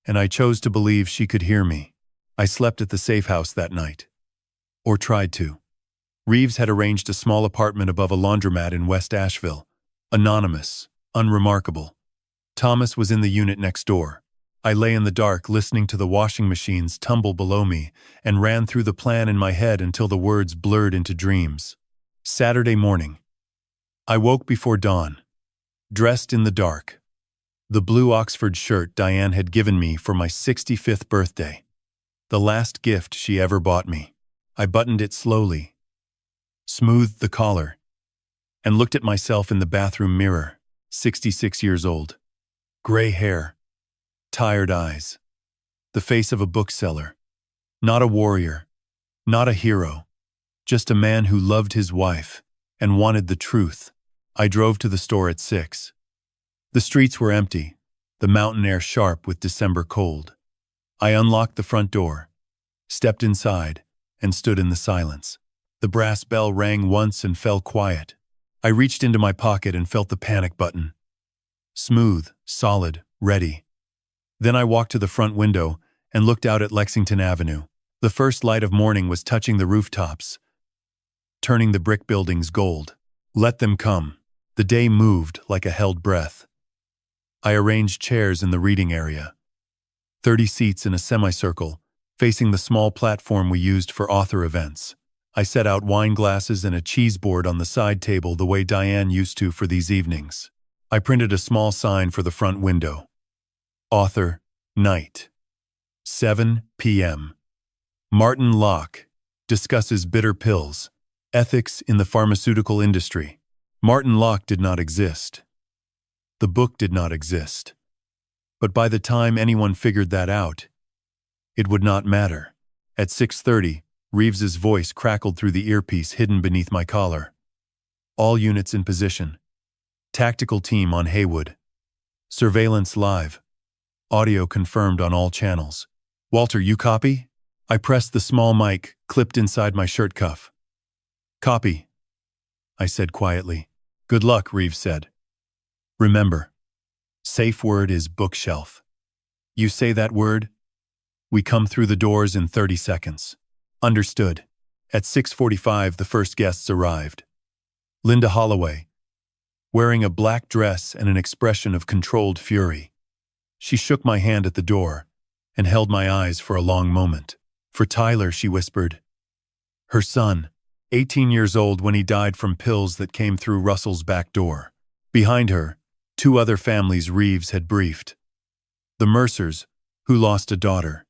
And I chose to believe she could hear me. I slept at the safe house that night. Or tried to. Reeves had arranged a small apartment above a laundromat in West Asheville. Anonymous, unremarkable. Thomas was in the unit next door. I lay in the dark listening to the washing machines tumble below me and ran through the plan in my head until the words blurred into dreams. Saturday morning. I woke before dawn, dressed in the dark. The blue Oxford shirt Diane had given me for my 65th birthday. The last gift she ever bought me. I buttoned it slowly, smoothed the collar, and looked at myself in the bathroom mirror, 66 years old. Gray hair, tired eyes, the face of a bookseller. Not a warrior, not a hero, just a man who loved his wife and wanted the truth. I drove to the store at 6. The streets were empty, the mountain air sharp with December cold. I unlocked the front door, stepped inside, and stood in the silence. The brass bell rang once and fell quiet. I reached into my pocket and felt the panic button. Smooth, solid, ready. Then I walked to the front window and looked out at Lexington Avenue. The first light of morning was touching the rooftops, turning the brick buildings gold. Let them come. The day moved like a held breath. I arranged chairs in the reading area. 30 seats in a semicircle, facing the small platform we used for author events. I set out wine glasses and a cheese board on the side table the way Diane used to for these evenings. I printed a small sign for the front window. Author, Night. 7 p.m. Martin Locke discusses bitter pills, ethics in the pharmaceutical industry. Martin Locke did not exist. The book did not exist. But by the time anyone figured that out, it would not matter. At 6:30, Reeves's voice crackled through the earpiece hidden beneath my collar. All units in position. Tactical team on Haywood. Surveillance live. Audio confirmed on all channels. Walter, you copy? I pressed the small mic, clipped inside my shirt cuff. Copy, I said quietly. Good luck, Reeves said. Remember, safe word is bookshelf. You say that word, we come through the doors in 30 seconds. Understood. At 6:45, the first guests arrived. Linda Holloway, wearing a black dress and an expression of controlled fury. She shook my hand at the door and held my eyes for a long moment. For Tyler, she whispered. Her son, 18 years old when he died from pills that came through Russell's back door. Behind her, 2 other families Reeves had briefed. The Mercers, who lost a daughter.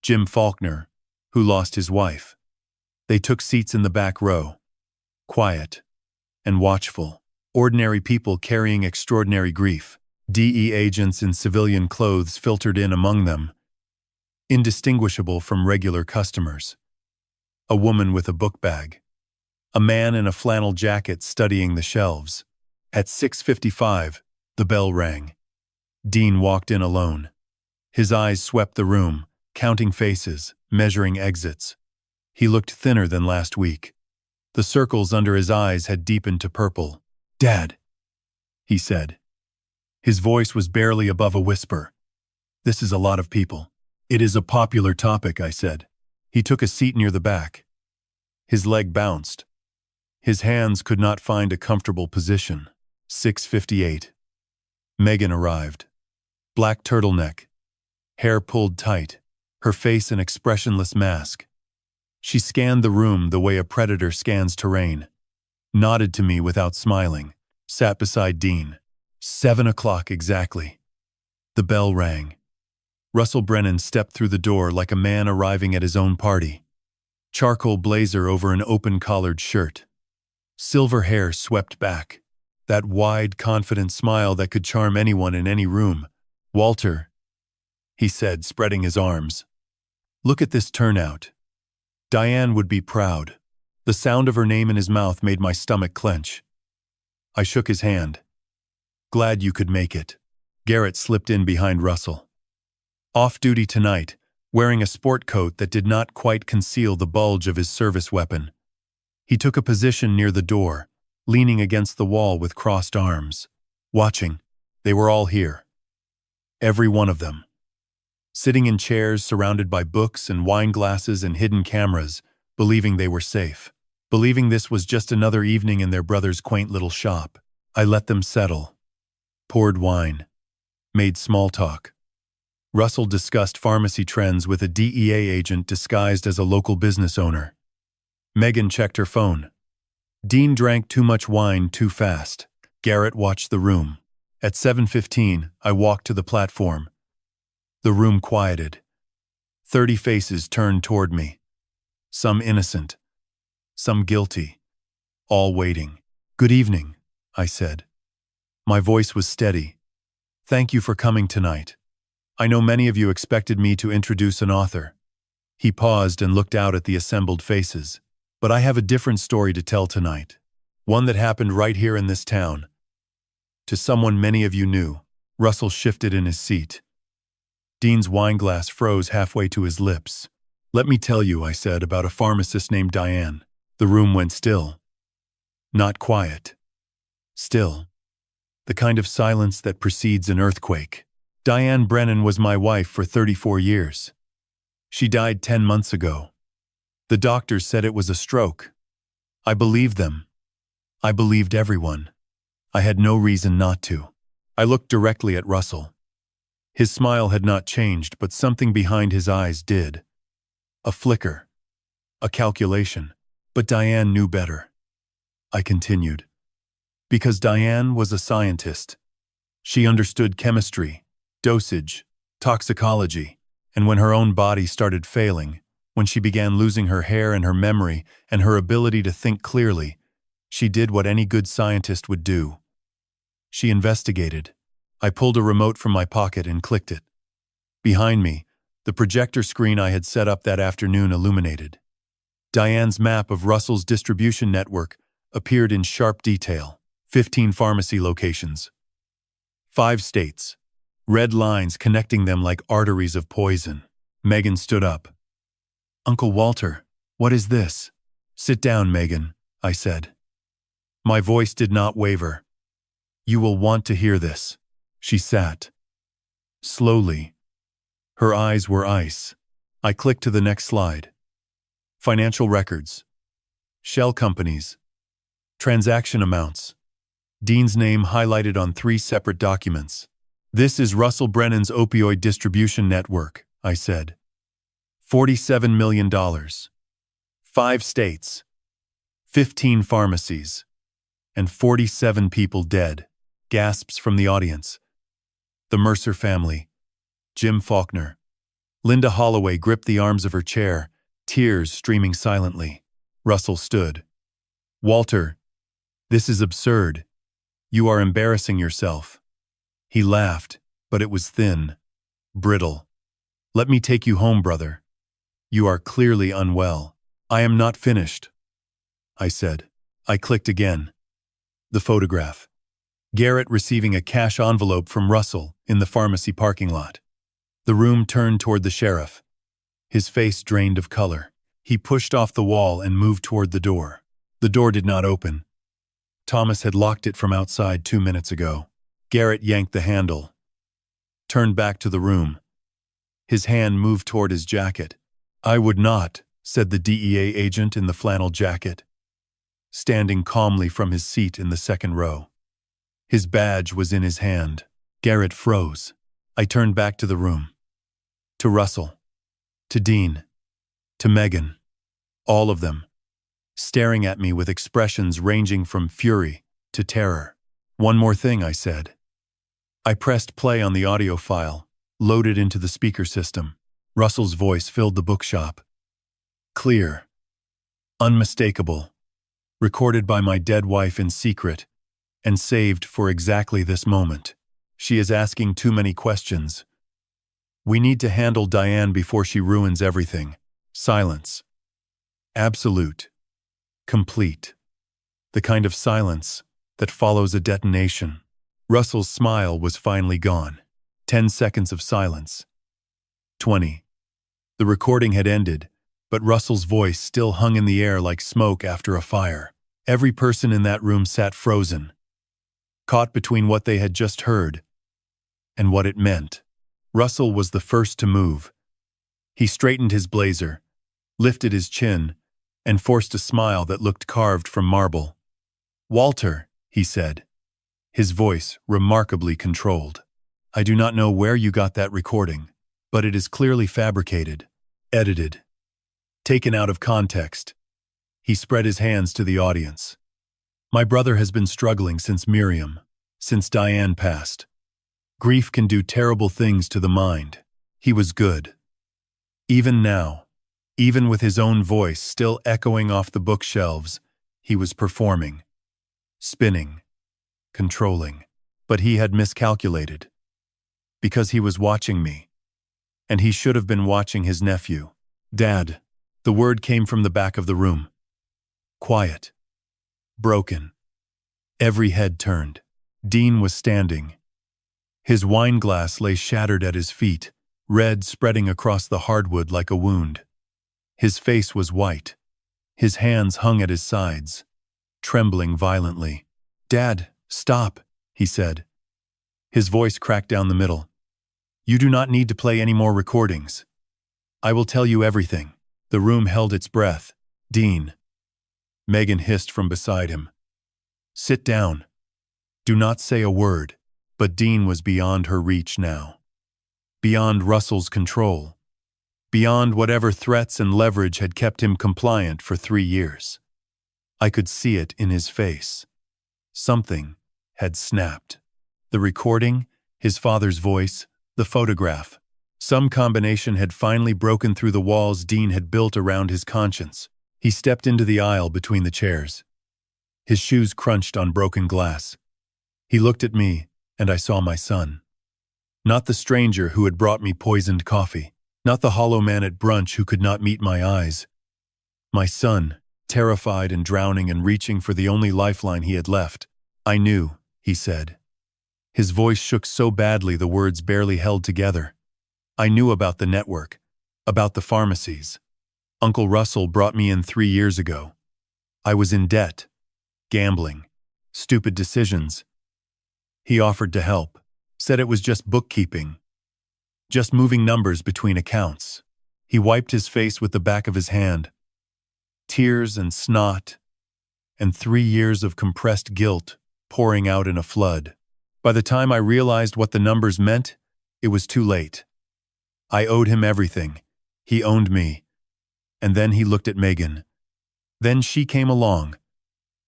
Jim Faulkner, who lost his wife. They took seats in the back row, quiet and watchful. Ordinary people carrying extraordinary grief. DE agents in civilian clothes filtered in among them, indistinguishable from regular customers. A woman with a book bag. A man in a flannel jacket studying the shelves. At 6:55, the bell rang. Dean walked in alone. His eyes swept the room, counting faces, measuring exits. He looked thinner than last week. The circles under his eyes had deepened to purple. Dad, he said. His voice was barely above a whisper. This is a lot of people. It is a popular topic, I said. He took a seat near the back. His leg bounced. His hands could not find a comfortable position. 6:58. Megan arrived. Black turtleneck. Hair pulled tight. Her face an expressionless mask. She scanned the room the way a predator scans terrain. Nodded to me without smiling. Sat beside Dean. 7 o'clock exactly. The bell rang. Russell Brennan stepped through the door like a man arriving at his own party. Charcoal blazer over an open-collared shirt. Silver hair swept back. That wide, confident smile that could charm anyone in any room. Walter, he said, spreading his arms. Look at this turnout. Diane would be proud. The sound of her name in his mouth made my stomach clench. I shook his hand. Glad you could make it. Garrett slipped in behind Russell. Off duty tonight, wearing a sport coat that did not quite conceal the bulge of his service weapon. He took a position near the door, leaning against the wall with crossed arms. Watching, they were all here. Every one of them. Sitting in chairs surrounded by books and wine glasses and hidden cameras, believing they were safe. Believing this was just another evening in their brother's quaint little shop. I let them settle. Poured wine. Made small talk. Russell discussed pharmacy trends with a DEA agent disguised as a local business owner. Megan checked her phone. Dean drank too much wine too fast. Garrett watched the room. At 7:15, I walked to the platform. The room quieted. 30 faces turned toward me. Some innocent. Some guilty. All waiting. "Good evening," I said. My voice was steady. "Thank you for coming tonight. I know many of you expected me to introduce an author." He paused and looked out at the assembled faces. "But I have a different story to tell tonight. One that happened right here in this town. To someone many of you knew." Russell shifted in his seat. Dean's wineglass froze halfway to his lips. "Let me tell you," I said, "about a pharmacist named Diane." The room went still. Not quiet. Still. The kind of silence that precedes an earthquake. Diane Brennan was my wife for 34 years. She died 10 months ago. The doctors said it was a stroke. I believed them. I believed everyone. I had no reason not to. I looked directly at Russell. His smile had not changed, but something behind his eyes did. A flicker. A calculation. But Diane knew better. I continued. Because Diane was a scientist. She understood chemistry, dosage, toxicology, and when her own body started failing, when she began losing her hair and her memory and her ability to think clearly, she did what any good scientist would do. She investigated. I pulled a remote from my pocket and clicked it. Behind me, the projector screen I had set up that afternoon illuminated. Diane's map of Russell's distribution network appeared in sharp detail. 15 pharmacy locations. 5 states. Red lines connecting them like arteries of poison. Megan stood up. "Uncle Walter, what is this?" "Sit down, Megan," I said. My voice did not waver. "You will want to hear this." She sat. Slowly. Her eyes were ice. I clicked to the next slide. Financial records. Shell companies. Transaction amounts. Dean's name highlighted on 3 separate documents. "This is Russell Brennan's opioid distribution network," I said. $47 million. 5 states. 15 pharmacies. And 47 people dead. Gasps from the audience. The Mercer family. Jim Faulkner. Linda Holloway gripped the arms of her chair, tears streaming silently. Russell stood. "Walter, this is absurd. You are embarrassing yourself." He laughed, but it was thin, brittle. "Let me take you home, brother. You are clearly unwell." "I am not finished," I said. I clicked again. The photograph. Garrett receiving a cash envelope from Russell in the pharmacy parking lot. The room turned toward the sheriff. His face drained of color. He pushed off the wall and moved toward the door. The door did not open. Thomas had locked it from outside 2 minutes ago. Garrett yanked the handle. Turned back to the room. His hand moved toward his jacket. "I would not," said the DEA agent in the flannel jacket, standing calmly from his seat in the second row. His badge was in his hand. Garrett froze. I turned back to the room. To Russell. To Dean. To Megan. All of them. Staring at me with expressions ranging from fury to terror. "One more thing," I said. I pressed play on the audio file, loaded into the speaker system. Russell's voice filled the bookshop. Clear. Unmistakable. Recorded by my dead wife in secret, and saved for exactly this moment. She is asking too many questions. We need to handle Diane before she ruins everything. Silence. Absolute. Complete. The kind of silence that follows a detonation. Russell's smile was finally gone. 10 seconds of silence. 20. The recording had ended, but Russell's voice still hung in the air like smoke after a fire. Every person in that room sat frozen, caught between what they had just heard and what it meant. Russell was the first to move. He straightened his blazer, lifted his chin, and forced a smile that looked carved from marble. "Walter," he said, his voice remarkably controlled. "I do not know where you got that recording, but it is clearly fabricated, edited, taken out of context." He spread his hands to the audience. "My brother has been struggling since Miriam, since Diane passed. Grief can do terrible things to the mind. He was good. Even now, even with his own voice still echoing off the bookshelves, he was performing, spinning, controlling. But he had miscalculated. Because he was watching me. And he should have been watching his nephew. Dad." The word came from the back of the room. Quiet. Broken. Every head turned. Dean was standing. His wine glass lay shattered at his feet, red spreading across the hardwood like a wound. His face was white. His hands hung at his sides, trembling violently. "Dad, stop," he said. His voice cracked down the middle. "You do not need to play any more recordings. I will tell you everything." The room held its breath. "Dean." Megan hissed from beside him. "Sit down. Do not say a word." But Dean was beyond her reach now. Beyond Russell's control. Beyond whatever threats and leverage had kept him compliant for 3 years. I could see it in his face. Something had snapped. The recording, his father's voice, the photograph. Some combination had finally broken through the walls Dean had built around his conscience. He stepped into the aisle between the chairs. His shoes crunched on broken glass. He looked at me, and I saw my son. Not the stranger who had brought me poisoned coffee. Not the hollow man at brunch who could not meet my eyes. My son, terrified and drowning and reaching for the only lifeline he had left. "I knew," he said. His voice shook so badly the words barely held together. "I knew about the network, about the pharmacies. Uncle Russell brought me in 3 years ago. I was in debt, gambling, stupid decisions. He offered to help, said it was just bookkeeping, just moving numbers between accounts." He wiped his face with the back of his hand. Tears and snot, and 3 years of compressed guilt pouring out in a flood. By the time I realized what the numbers meant, it was too late. I owed him everything. He owned me. And then he looked at Megan. Then she came along,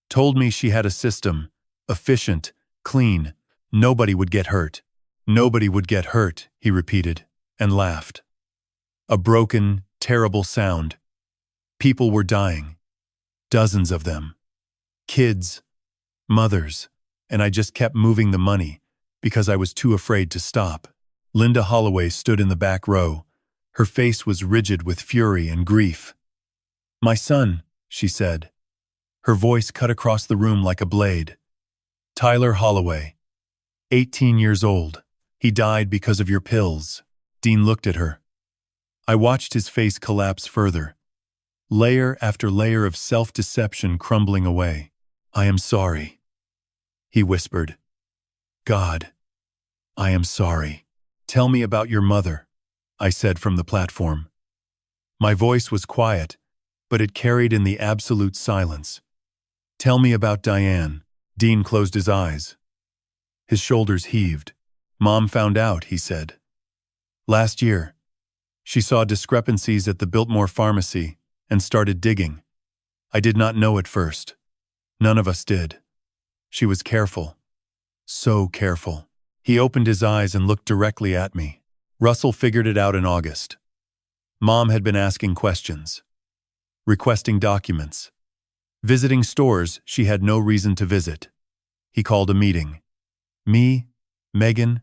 told me she had a system, efficient, clean. Nobody would get hurt. Nobody would get hurt, he repeated, and laughed. A broken, terrible sound. People were dying. Dozens of them. Kids, mothers, and I just kept moving the money because I was too afraid to stop. Linda Holloway stood in the back row. Her face was rigid with fury and grief. "My son," she said. Her voice cut across the room like a blade. "Tyler Holloway, 18 years old. He died because of your pills." Dean looked at her. I watched his face collapse further. Layer after layer of self-deception crumbling away. "I am sorry," he whispered. "God, I am sorry." "Tell me about your mother," I said from the platform. My voice was quiet, but it carried in the absolute silence. "Tell me about Diane." Dean closed his eyes. His shoulders heaved. "Mom found out," he said. "Last year. She saw discrepancies at the Biltmore pharmacy and started digging. I did not know at first. None of us did. She was careful. So careful." He opened his eyes and looked directly at me. Russell figured it out in August. Mom had been asking questions, requesting documents, visiting stores she had no reason to visit. He called a meeting. Me, Megan,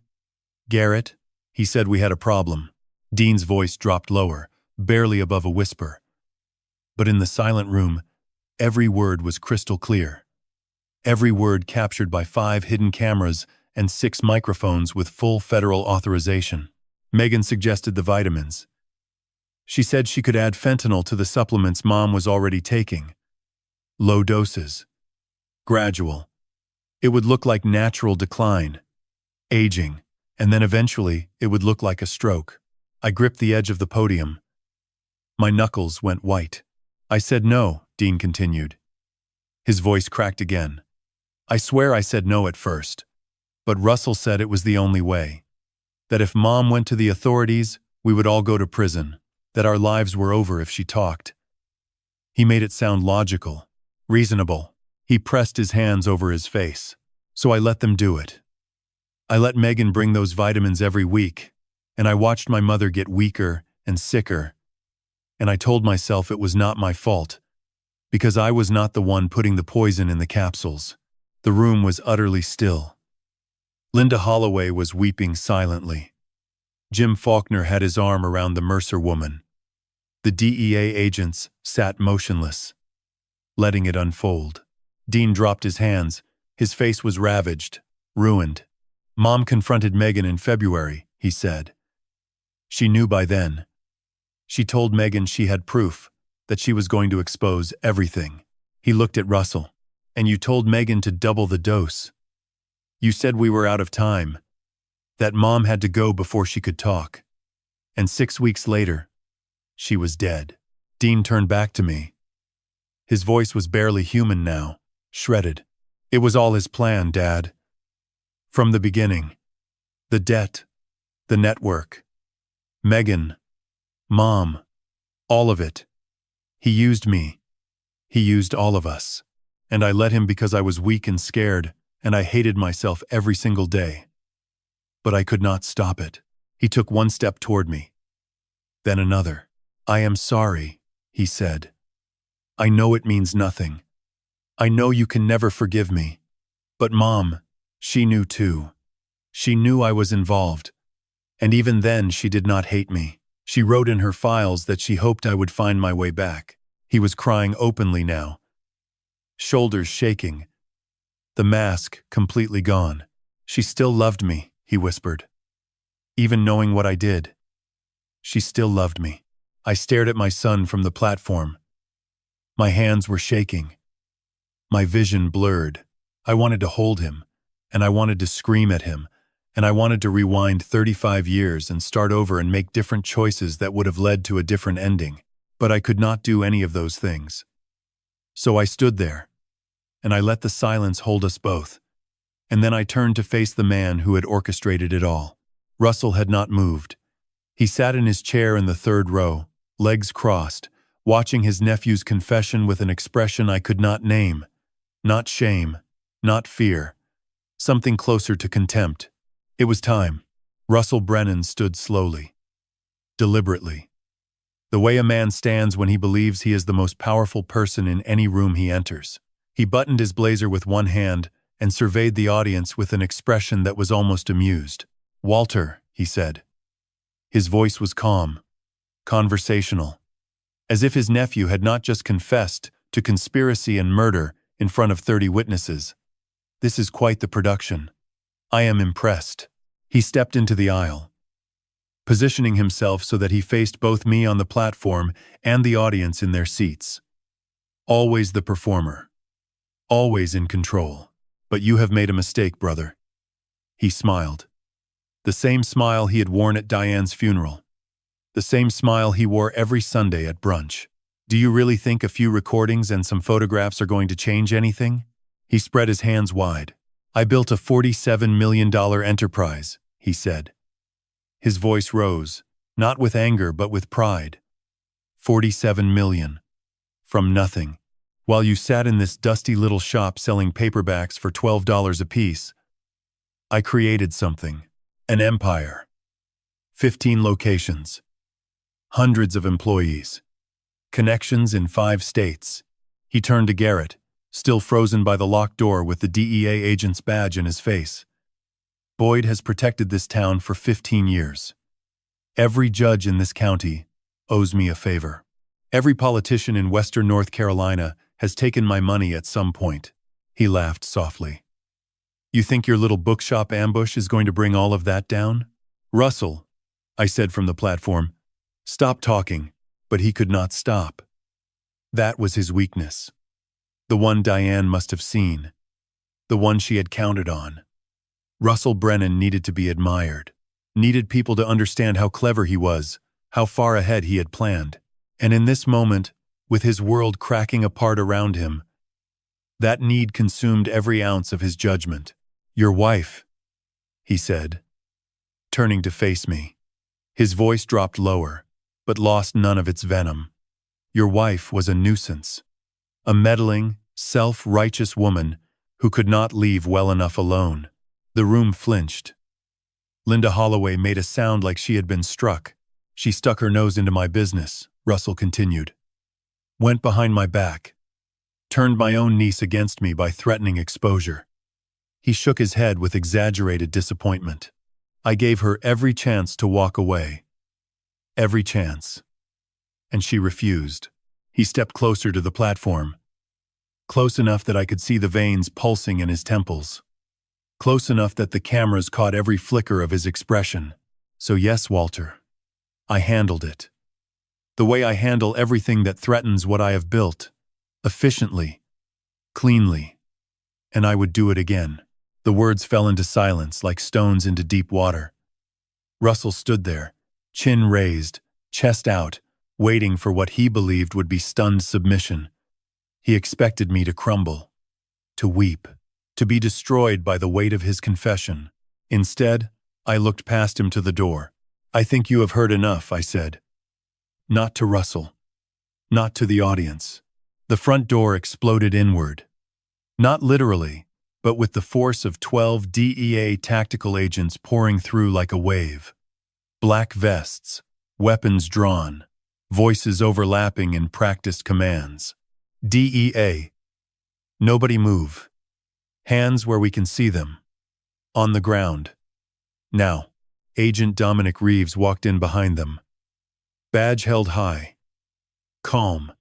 Garrett. He said we had a problem. Dean's voice dropped lower, barely above a whisper. But in the silent room, every word was crystal clear. Every word captured by 5 hidden cameras and 6 microphones with full federal authorization. Megan suggested the vitamins. She said she could add fentanyl to the supplements Mom was already taking. Low doses. Gradual. It would look like natural decline. Aging. And then eventually, it would look like a stroke. I gripped the edge of the podium. My knuckles went white. I said no, Dean continued. His voice cracked again. I swear I said no at first. But Russell said it was the only way. That if Mom went to the authorities, we would all go to prison. That our lives were over if she talked. He made it sound logical, reasonable. He pressed his hands over his face. So I let them do it. I let Megan bring those vitamins every week, and I watched my mother get weaker and sicker. And I told myself it was not my fault, because I was not the one putting the poison in the capsules. The room was utterly still. Linda Holloway was weeping silently. Jim Faulkner had his arm around the Mercer woman. The DEA agents sat motionless, letting it unfold. Dean dropped his hands. His face was ravaged, ruined. Mom confronted Megan in February, he said. She knew by then. She told Megan she had proof, that she was going to expose everything. He looked at Russell. And you told Megan to double the dose. You said we were out of time. That Mom had to go before she could talk. And 6 weeks later, she was dead. Dean turned back to me. His voice was barely human now, shredded. It was all his plan, Dad. From the beginning. The debt. The network. Megan. Mom. All of it. He used me. He used all of us. And I let him because I was weak and scared, and I hated myself every single day. But I could not stop it. He took one step toward me. Then another. I am sorry, he said. I know it means nothing. I know you can never forgive me. But Mom, she knew too. She knew I was involved. And even then she did not hate me. She wrote in her files that she hoped I would find my way back. He was crying openly now. Shoulders shaking. The mask completely gone. She still loved me, he whispered. Even knowing what I did. She still loved me. I stared at my son from the platform. My hands were shaking. My vision blurred. I wanted to hold him, and I wanted to scream at him, and I wanted to rewind 35 years and start over and make different choices that would have led to a different ending. But I could not do any of those things. So I stood there, and I let the silence hold us both. And then I turned to face the man who had orchestrated it all. Russell had not moved. He sat in his chair in the third row, legs crossed, watching his nephew's confession with an expression I could not name. Not shame, not fear. Something closer to contempt. It was time. Russell Brennan stood slowly, deliberately. The way a man stands when he believes he is the most powerful person in any room he enters. He buttoned his blazer with one hand and surveyed the audience with an expression that was almost amused. "Walter," he said. His voice was calm, conversational, as if his nephew had not just confessed to conspiracy and murder in front of 30 witnesses. "This is quite the production. I am impressed." He stepped into the aisle, positioning himself so that he faced both me on the platform and the audience in their seats. Always the performer. Always in control. "But you have made a mistake, brother." He smiled. The same smile he had worn at Diane's funeral. The same smile he wore every Sunday at brunch. "Do you really think a few recordings and some photographs are going to change anything?" He spread his hands wide. "I built a $47 million enterprise," he said. His voice rose, not with anger but with pride. 47 million. From nothing. While you sat in this dusty little shop selling paperbacks for $12 apiece, I created something. An empire. 15 locations. Hundreds of employees. Connections in 5 states. He turned to Garrett, still frozen by the locked door with the DEA agent's badge in his face. "Boyd has protected this town for 15 years. Every judge in this county owes me a favor. Every politician in western North Carolina has taken my money at some point." He laughed softly. "You think your little bookshop ambush is going to bring all of that down?" "Russell," I said from the platform, "stop talking. but he could not stop. That was his weakness. The one Diane must have seen. The one she had counted on. Russell Brennan needed to be admired. Needed people to understand how clever he was, how far ahead he had planned. And in this moment, with his world cracking apart around him, that need consumed every ounce of his judgment. "Your wife," he said, turning to face me. His voice dropped lower, but lost none of its venom. "Your wife was a nuisance. A meddling, self-righteous woman who could not leave well enough alone." The room flinched. Linda Holloway made a sound like she had been struck. "She stuck her nose into my business," Russell continued. "Went behind my back. Turned my own niece against me by threatening exposure." He shook his head with exaggerated disappointment. "I gave her every chance to walk away. Every chance. And she refused." He stepped closer to the platform. Close enough that I could see the veins pulsing in his temples. Close enough that the cameras caught every flicker of his expression. "So yes, Walter, I handled it. The way I handle everything that threatens what I have built. Efficiently. Cleanly. And I would do it again." The words fell into silence like stones into deep water. Russell stood there, chin raised, chest out, waiting for what he believed would be stunned submission. He expected me to crumble, to weep, to be destroyed by the weight of his confession. Instead, I looked past him to the door. "I think you have heard enough," I said. Not to Russell. Not to the audience. The front door exploded inward. Not literally, but with the force of 12 DEA tactical agents pouring through like a wave. Black vests, weapons drawn, voices overlapping in practiced commands. "DEA. Nobody move. Hands where we can see them. On the ground. Now." Agent Dominic Reeves walked in behind them. Badge held high. Calm.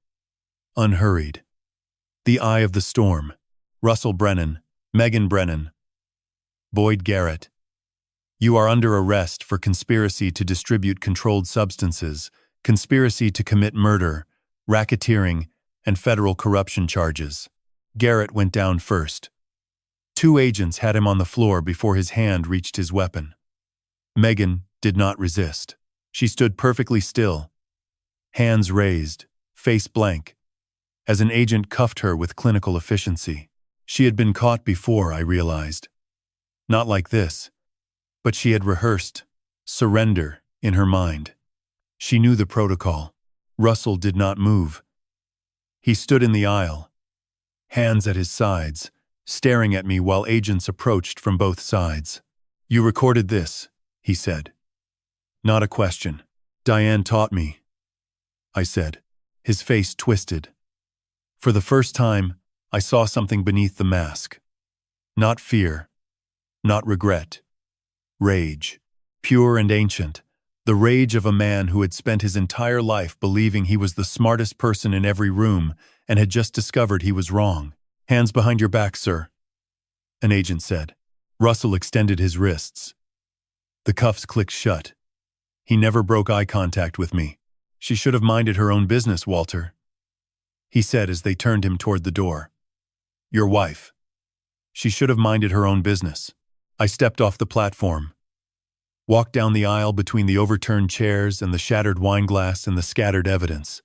Unhurried. The eye of the storm. "Russell Brennan, Megan Brennan, Boyd Garrett. You are under arrest for conspiracy to distribute controlled substances, conspiracy to commit murder, racketeering, and federal corruption charges." Garrett went down first. 2 agents had him on the floor before his hand reached his weapon. Megan did not resist. She stood perfectly still, hands raised, face blank, as an agent cuffed her with clinical efficiency. She had been caught before, I realized. Not like this, but she had rehearsed surrender in her mind. She knew the protocol. Russell did not move. He stood in the aisle, hands at his sides, staring at me while agents approached from both sides. "You recorded this," he said. "Not a question. Diane taught me," I said. His face twisted. For the first time, I saw something beneath the mask. Not fear. Not regret. Rage. Pure and ancient. The rage of a man who had spent his entire life believing he was the smartest person in every room and had just discovered he was wrong. "Hands behind your back, sir," an agent said. Russell extended his wrists. The cuffs clicked shut. He never broke eye contact with me. "She should have minded her own business, Walter," he said as they turned him toward the door. "Your wife. She should have minded her own business." I stepped off the platform, walked down the aisle between the overturned chairs and the shattered wine glass and the scattered evidence.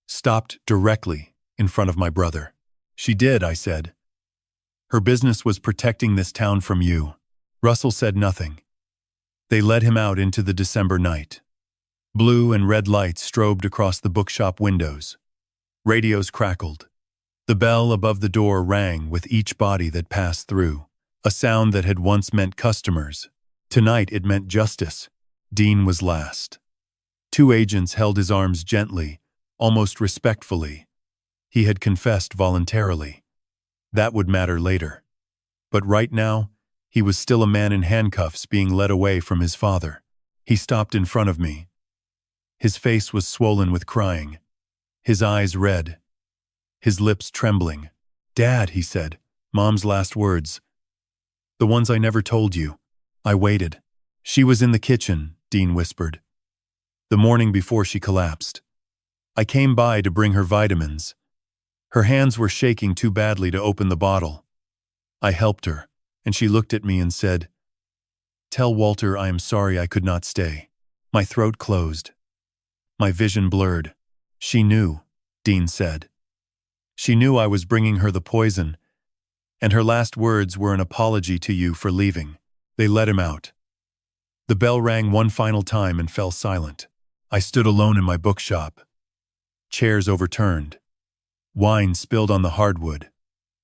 Stopped directly in front of my brother. "She did," I said. "Her business was protecting this town from you." Russell said nothing. They led him out into the December night. Blue and red lights strobed across the bookshop windows. Radios crackled. The bell above the door rang with each body that passed through, a sound that had once meant customers. Tonight it meant justice. Dean was last. 2 agents held his arms gently, almost respectfully. He had confessed voluntarily. That would matter later. But right now, he was still a man in handcuffs being led away from his father. He stopped in front of me. His face was swollen with crying, his eyes red, his lips trembling. "Dad," he said, "Mom's last words. The ones I never told you." I waited. "She was in the kitchen," Dean whispered. "The morning before she collapsed. I came by to bring her vitamins. Her hands were shaking too badly to open the bottle. I helped her, and she looked at me and said, "Tell Walter I am sorry I could not stay." My throat closed. My vision blurred. She knew, Dean said. She knew I was bringing her the poison, and her last words were an apology to you for leaving. They let him out. The bell rang one final time and fell silent. I stood alone in my bookshop. Chairs overturned. Wine spilled on the hardwood.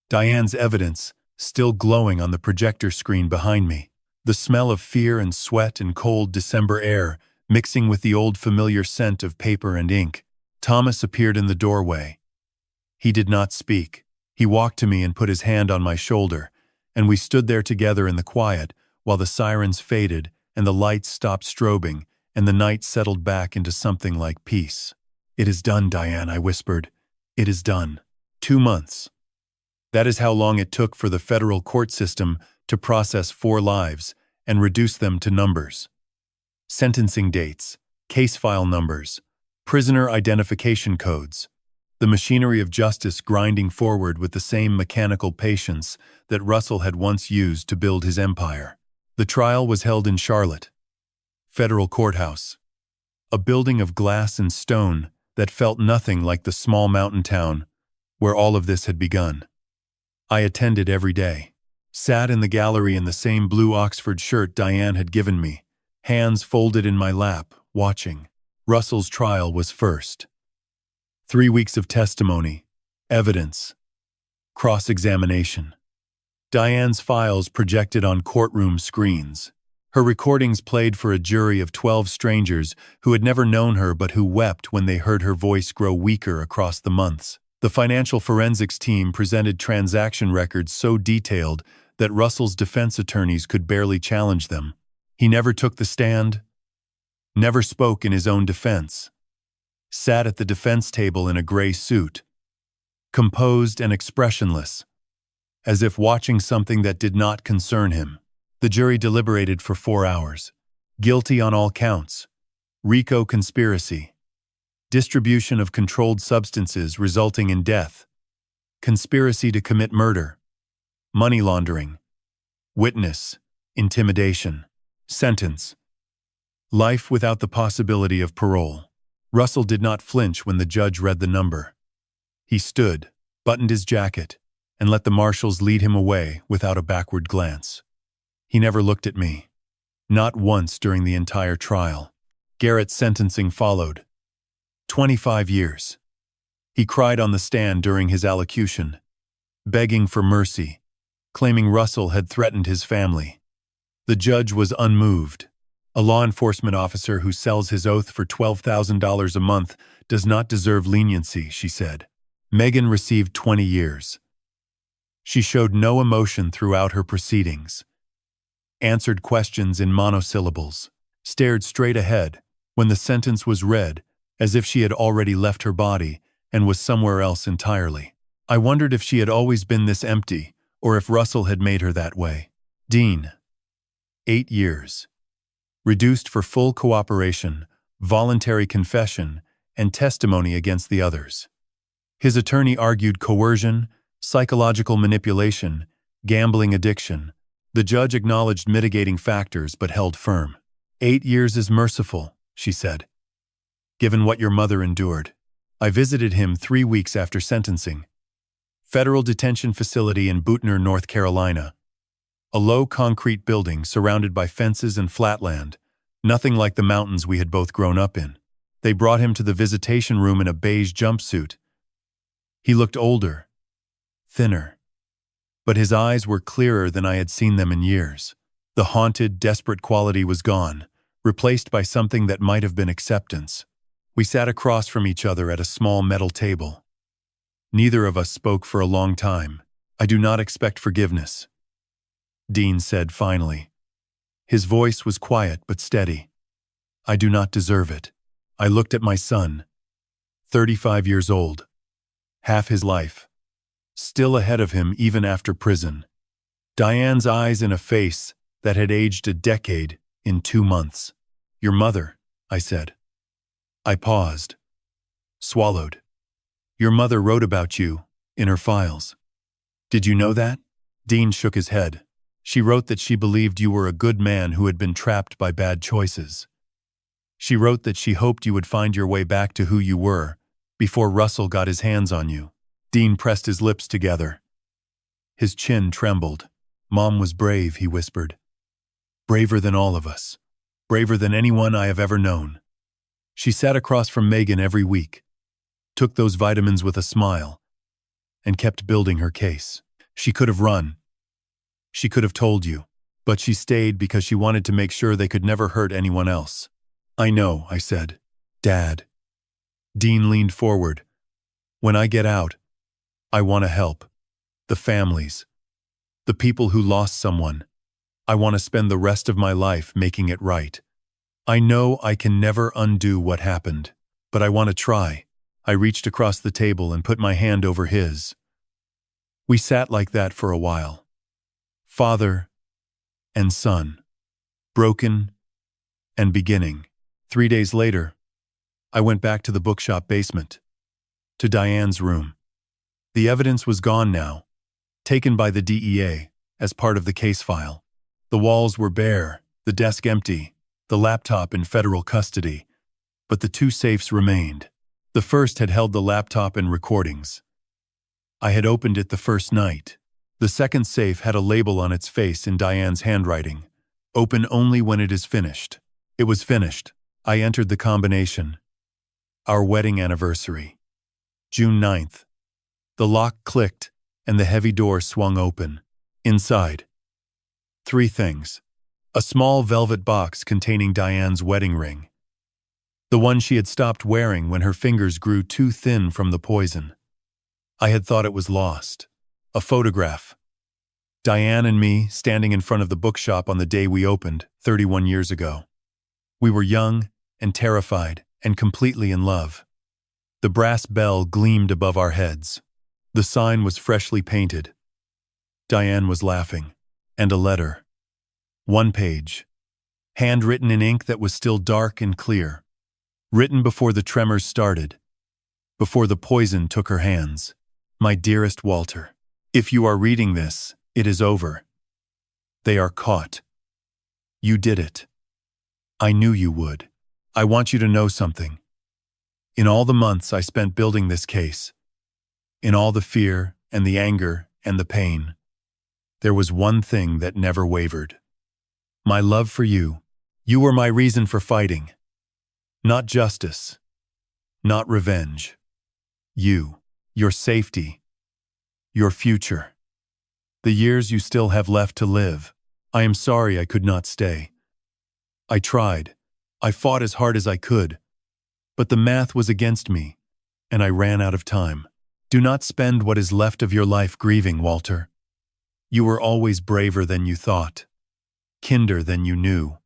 Diane's evidence still glowing on the projector screen behind me. The smell of fear and sweat and cold December air mixing with the old familiar scent of paper and ink. Thomas appeared in the doorway. He did not speak. He walked to me and put his hand on my shoulder, and we stood there together in the quiet while the sirens faded and the lights stopped strobing and the night settled back into something like peace. "It is done, Diane," I whispered. "It is done." 2 months. That is how long it took for the federal court system to process 4 lives and reduce them to numbers. Sentencing dates, case file numbers, prisoner identification codes, the machinery of justice grinding forward with the same mechanical patience that Russell had once used to build his empire. The trial was held in Charlotte. Federal Courthouse. A building of glass and stone that felt nothing like the small mountain town where all of this had begun. I attended every day, sat in the gallery in the same blue Oxford shirt Diane had given me, hands folded in my lap, watching. Russell's trial was first. 3 weeks of testimony, evidence, cross-examination. Diane's files projected on courtroom screens. Her recordings played for a jury of 12 strangers who had never known her but who wept when they heard her voice grow weaker across the months. The financial forensics team presented transaction records so detailed that Russell's defense attorneys could barely challenge them. He never took the stand, never spoke in his own defense, sat at the defense table in a gray suit, composed and expressionless, as if watching something that did not concern him. The jury deliberated for 4 hours. Guilty on all counts. RICO conspiracy. Distribution of controlled substances resulting in death. Conspiracy to commit murder. Money laundering. Witness. Intimidation. Sentence. Life without the possibility of parole. Russell did not flinch when the judge read the number. He stood, buttoned his jacket, and let the marshals lead him away without a backward glance. He never looked at me. Not once during the entire trial. Garrett's sentencing followed. 25 years. He cried on the stand during his allocution, begging for mercy, claiming Russell had threatened his family. The judge was unmoved. A law enforcement officer who sells his oath for $12,000 a month does not deserve leniency, she said. Megan received 20 years. She showed no emotion throughout her proceedings, answered questions in monosyllables, stared straight ahead when the sentence was read, as if she had already left her body and was somewhere else entirely. I wondered if she had always been this empty, or if Russell had made her that way. Dean. 8 years. Reduced for full cooperation, voluntary confession, and testimony against the others. His attorney argued coercion, psychological manipulation, gambling addiction. The judge acknowledged mitigating factors but held firm. 8 years is merciful, she said, given what your mother endured. I visited him 3 weeks after sentencing. Federal detention facility in Bootner, North Carolina. A low concrete building surrounded by fences and flatland, nothing like the mountains we had both grown up in. They brought him to the visitation room in a beige jumpsuit. He looked older, thinner, but his eyes were clearer than I had seen them in years. The haunted, desperate quality was gone, replaced by something that might have been acceptance. We sat across from each other at a small metal table. Neither of us spoke for a long time. I do not expect forgiveness, Dean said finally. His voice was quiet but steady. I do not deserve it. I looked at my son, 35 years old, half his life, still ahead of him even after prison. Diane's eyes in a face that had aged a decade in 2 months. Your mother, I said. I paused. swallowed. Your mother wrote about you, in her files. Did you know that? Dean shook his head. She wrote that she believed you were a good man who had been trapped by bad choices. She wrote that she hoped you would find your way back to who you were, before Russell got his hands on you. Dean pressed his lips together. His chin trembled. Mom was brave, he whispered. Braver than all of us. Braver than anyone I have ever known. She sat across from Megan every week, took those vitamins with a smile, and kept building her case. She could have run. She could have told you, but she stayed because she wanted to make sure they could never hurt anyone else. I know, I said. Dad. Dean leaned forward. When I get out, I want to help. The families. The people who lost someone. I want to spend the rest of my life making it right. I know I can never undo what happened, but I want to try. I reached across the table and put my hand over his. We sat like that for a while. Father and son. Broken and beginning. 3 days later, I went back to the bookshop basement, to Diane's room. The evidence was gone now, taken by the DEA as part of the case file. The walls were bare, the desk empty, the laptop in federal custody, but the 2 safes remained. The first had held the laptop and recordings. I had opened it the first night. The second safe had a label on its face in Diane's handwriting. Open only when it is finished. It was finished. I entered the combination. Our wedding anniversary. June 9th. The lock clicked, and the heavy door swung open. Inside. 3 things. A small velvet box containing Diane's wedding ring. The one she had stopped wearing when her fingers grew too thin from the poison. I had thought it was lost. A photograph. Diane and me standing in front of the bookshop on the day we opened, 31 years ago. We were young and terrified and completely in love. The brass bell gleamed above our heads. The sign was freshly painted. Diane was laughing. And a letter. 1 page. Handwritten in ink that was still dark and clear. Written before the tremors started. Before the poison took her hands. My dearest Walter, if you are reading this, it is over. They are caught. You did it. I knew you would. I want you to know something. In all the months I spent building this case, in all the fear and the anger and the pain, there was one thing that never wavered. My love for you. You were my reason for fighting. Not justice. Not revenge. You. Your safety. Your future. The years you still have left to live. I am sorry I could not stay. I tried. I fought as hard as I could. But the math was against me, and I ran out of time. Do not spend what is left of your life grieving, Walter. You were always braver than you thought, kinder than you knew,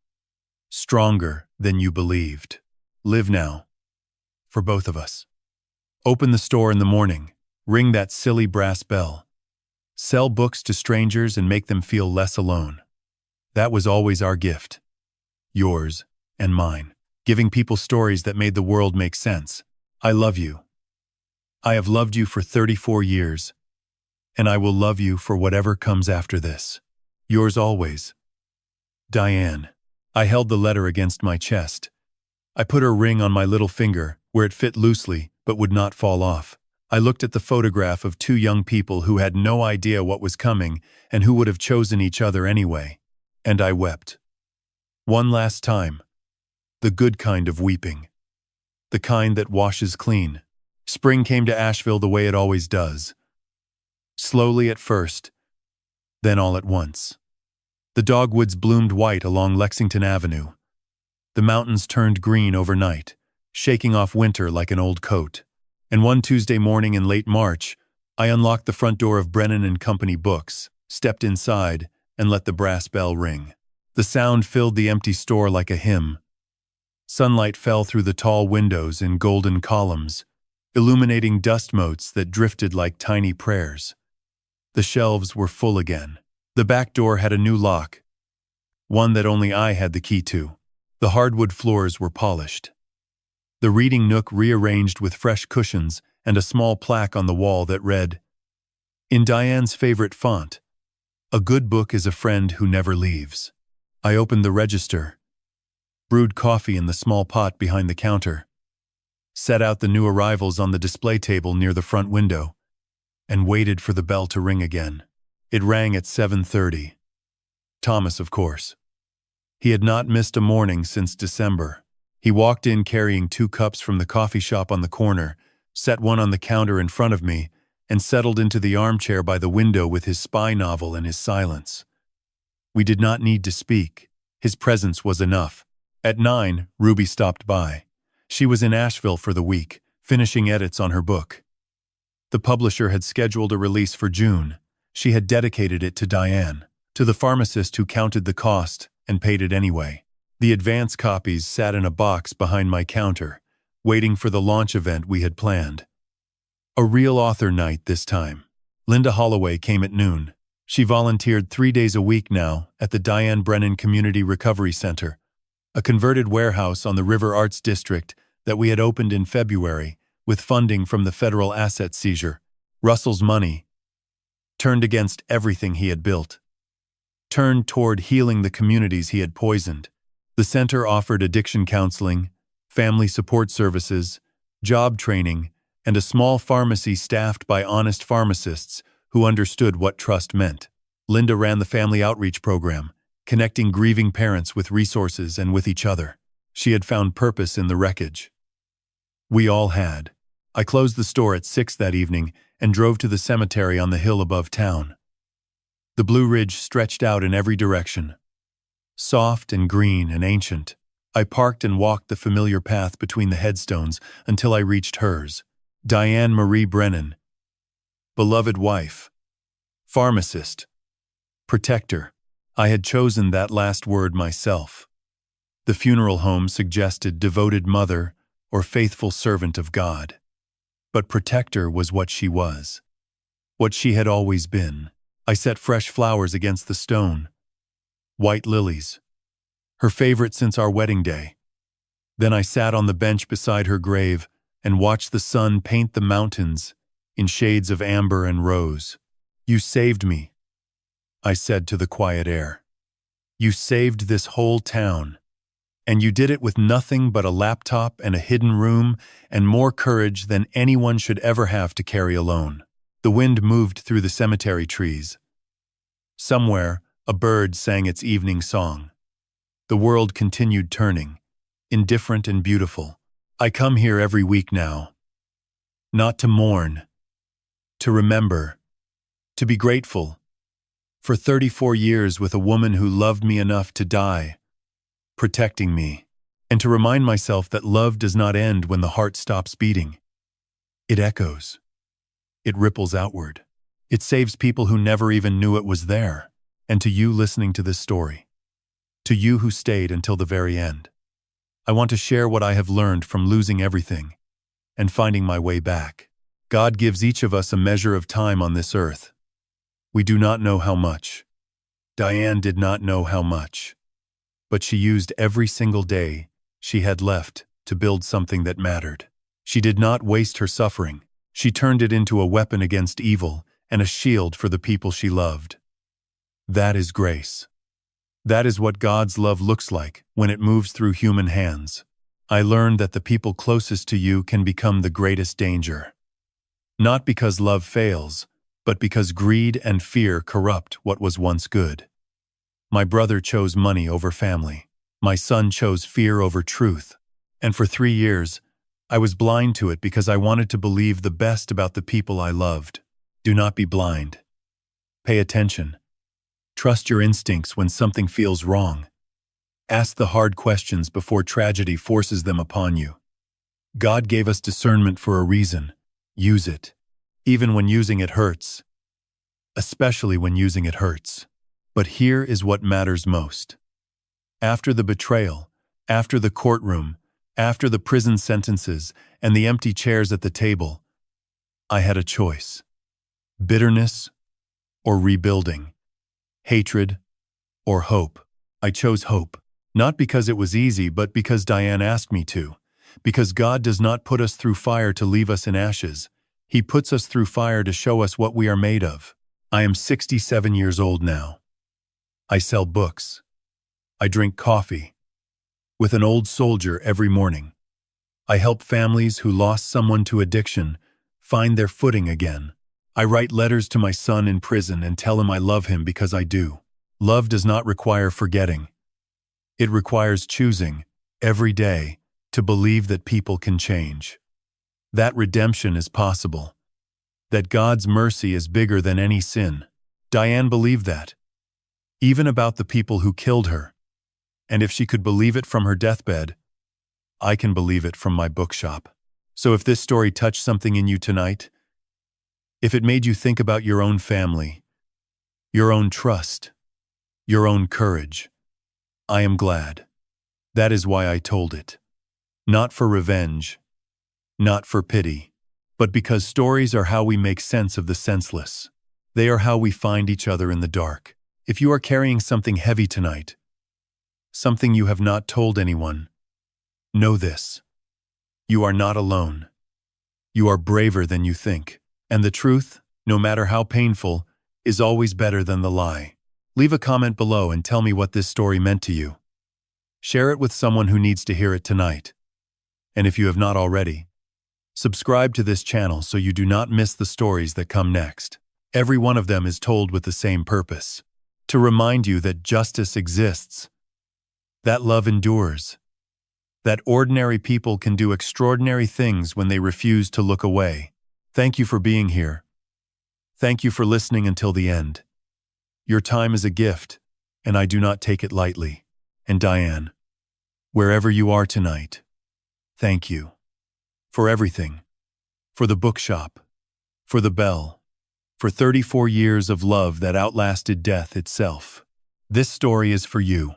stronger than you believed. Live now, for both of us. Open the store in the morning, ring that silly brass bell. Sell books to strangers and make them feel less alone. That was always our gift. Yours and mine. Giving people stories that made the world make sense. I love you. I have loved you for 34 years, and I will love you for whatever comes after this. Yours always, Diane. I held the letter against my chest. I put her ring on my little finger, where it fit loosely but would not fall off. I looked at the photograph of 2 young people who had no idea what was coming and who would have chosen each other anyway, and I wept. One last time. The good kind of weeping. The kind that washes clean. Spring came to Asheville the way it always does. Slowly at first, then all at once. The dogwoods bloomed white along Lexington Avenue. The mountains turned green overnight, shaking off winter like an old coat. And one Tuesday morning in late March, I unlocked the front door of Brennan and Company Books, stepped inside, and let the brass bell ring. The sound filled the empty store like a hymn. Sunlight fell through the tall windows in golden columns, illuminating dust motes that drifted like tiny prayers. The shelves were full again. The back door had a new lock, one that only I had the key to. The hardwood floors were polished. the reading nook rearranged with fresh cushions and a small plaque on the wall that read, in Diane's favorite font, "A good book is a friend who never leaves." I opened the register, brewed coffee in the small pot behind the counter, set out the new arrivals on the display table near the front window, and waited for the bell to ring again. It rang at 7:30. Thomas, of course. He had not missed a morning since December. He walked in carrying 2 cups from the coffee shop on the corner, set one on the counter in front of me, and settled into the armchair by the window with his spy novel and his silence. We did not need to speak. His presence was enough. At 9, Ruby stopped by. She was in Asheville for the week, finishing edits on her book. The publisher had scheduled a release for June. She had dedicated it to Diane, to the pharmacist who counted the cost and paid it anyway. The advance copies sat in a box behind my counter, waiting for the launch event we had planned. A real author night this time. Linda Holloway came at noon. She volunteered 3 days a week now at the Diane Brennan Community Recovery Center, a converted warehouse on the River Arts District that we had opened in February with funding from the federal asset seizure. Russell's money turned against everything he had built, turned toward healing the communities he had poisoned. The center offered addiction counseling, family support services, job training, and a small pharmacy staffed by honest pharmacists who understood what trust meant. Linda ran the family outreach program, connecting grieving parents with resources and with each other. She had found purpose in the wreckage. We all had. I closed the store at 6 that evening and drove to the cemetery on the hill above town. The Blue Ridge stretched out in every direction. Soft and green and ancient, I parked and walked the familiar path between the headstones until I reached hers. Diane Marie Brennan. Beloved wife. Pharmacist. Protector. I had chosen that last word myself. The funeral home suggested devoted mother or faithful servant of God. But protector was what she was. What she had always been. I set fresh flowers against the stone. White lilies. Her favorite since our wedding day. Then I sat on the bench beside her grave and watched the sun paint the mountains in shades of amber and rose. You saved me, I said to the quiet air. You saved this whole town. And you did it with nothing but a laptop and a hidden room and more courage than anyone should ever have to carry alone. The wind moved through the cemetery trees. Somewhere, a bird sang its evening song. The world continued turning, indifferent and beautiful. I come here every week now. Not to mourn, to remember, to be grateful. For 34 years with a woman who loved me enough to die, protecting me, and to remind myself that love does not end when the heart stops beating. It echoes. It ripples outward. It saves people who never even knew it was there. And to you listening to this story, to you who stayed until the very end, I want to share what I have learned from losing everything and finding my way back. God gives each of us a measure of time on this earth. We do not know how much. Diane did not know how much. But she used every single day she had left to build something that mattered. She did not waste her suffering. She turned it into a weapon against evil and a shield for the people she loved. That is grace. That is what God's love looks like when it moves through human hands. I learned that the people closest to you can become the greatest danger. Not because love fails, but because greed and fear corrupt what was once good. My brother chose money over family. My son chose fear over truth. And for 3 years, I was blind to it because I wanted to believe the best about the people I loved. Do not be blind. Pay attention. Trust your instincts when something feels wrong. Ask the hard questions before tragedy forces them upon you. God gave us discernment for a reason. Use it. Even when using it hurts. Especially when using it hurts. But here is what matters most. After the betrayal, after the courtroom, after the prison sentences and the empty chairs at the table, I had a choice. Bitterness or rebuilding. Hatred or hope. I chose hope, not because it was easy, but because Diane asked me to, Because God does not put us through fire to leave us in ashes. He puts us through fire to show us what we are made of. I am 67 years old now. I sell books. I drink coffee with an old soldier every morning. I help families who lost someone to addiction find their footing again. I write letters to my son in prison and tell him I love him because I do. Love does not require forgetting. It requires choosing, every day, to believe that people can change. That redemption is possible. That God's mercy is bigger than any sin. Diane believed that. Even about the people who killed her. And if she could believe it from her deathbed, I can believe it from my bookshop. So if this story touched something in you tonight, if it made you think about your own family, your own trust, your own courage, I am glad. That is why I told it. Not for revenge, not for pity, but because stories are how we make sense of the senseless. They are how we find each other in the dark. If you are carrying something heavy tonight, something you have not told anyone, know this. You are not alone. You are braver than you think. And the truth, no matter how painful, is always better than the lie. Leave a comment below and tell me what this story meant to you. Share it with someone who needs to hear it tonight. And if you have not already, subscribe to this channel so you do not miss the stories that come next. Every one of them is told with the same purpose. To remind you that justice exists, that love endures, that ordinary people can do extraordinary things when they refuse to look away. Thank you for being here. Thank you for listening until the end. Your time is a gift, and I do not take it lightly. And Diane, wherever you are tonight, thank you. For everything. For the bookshop. For the bell. For 34 years of love that outlasted death itself. This story is for you.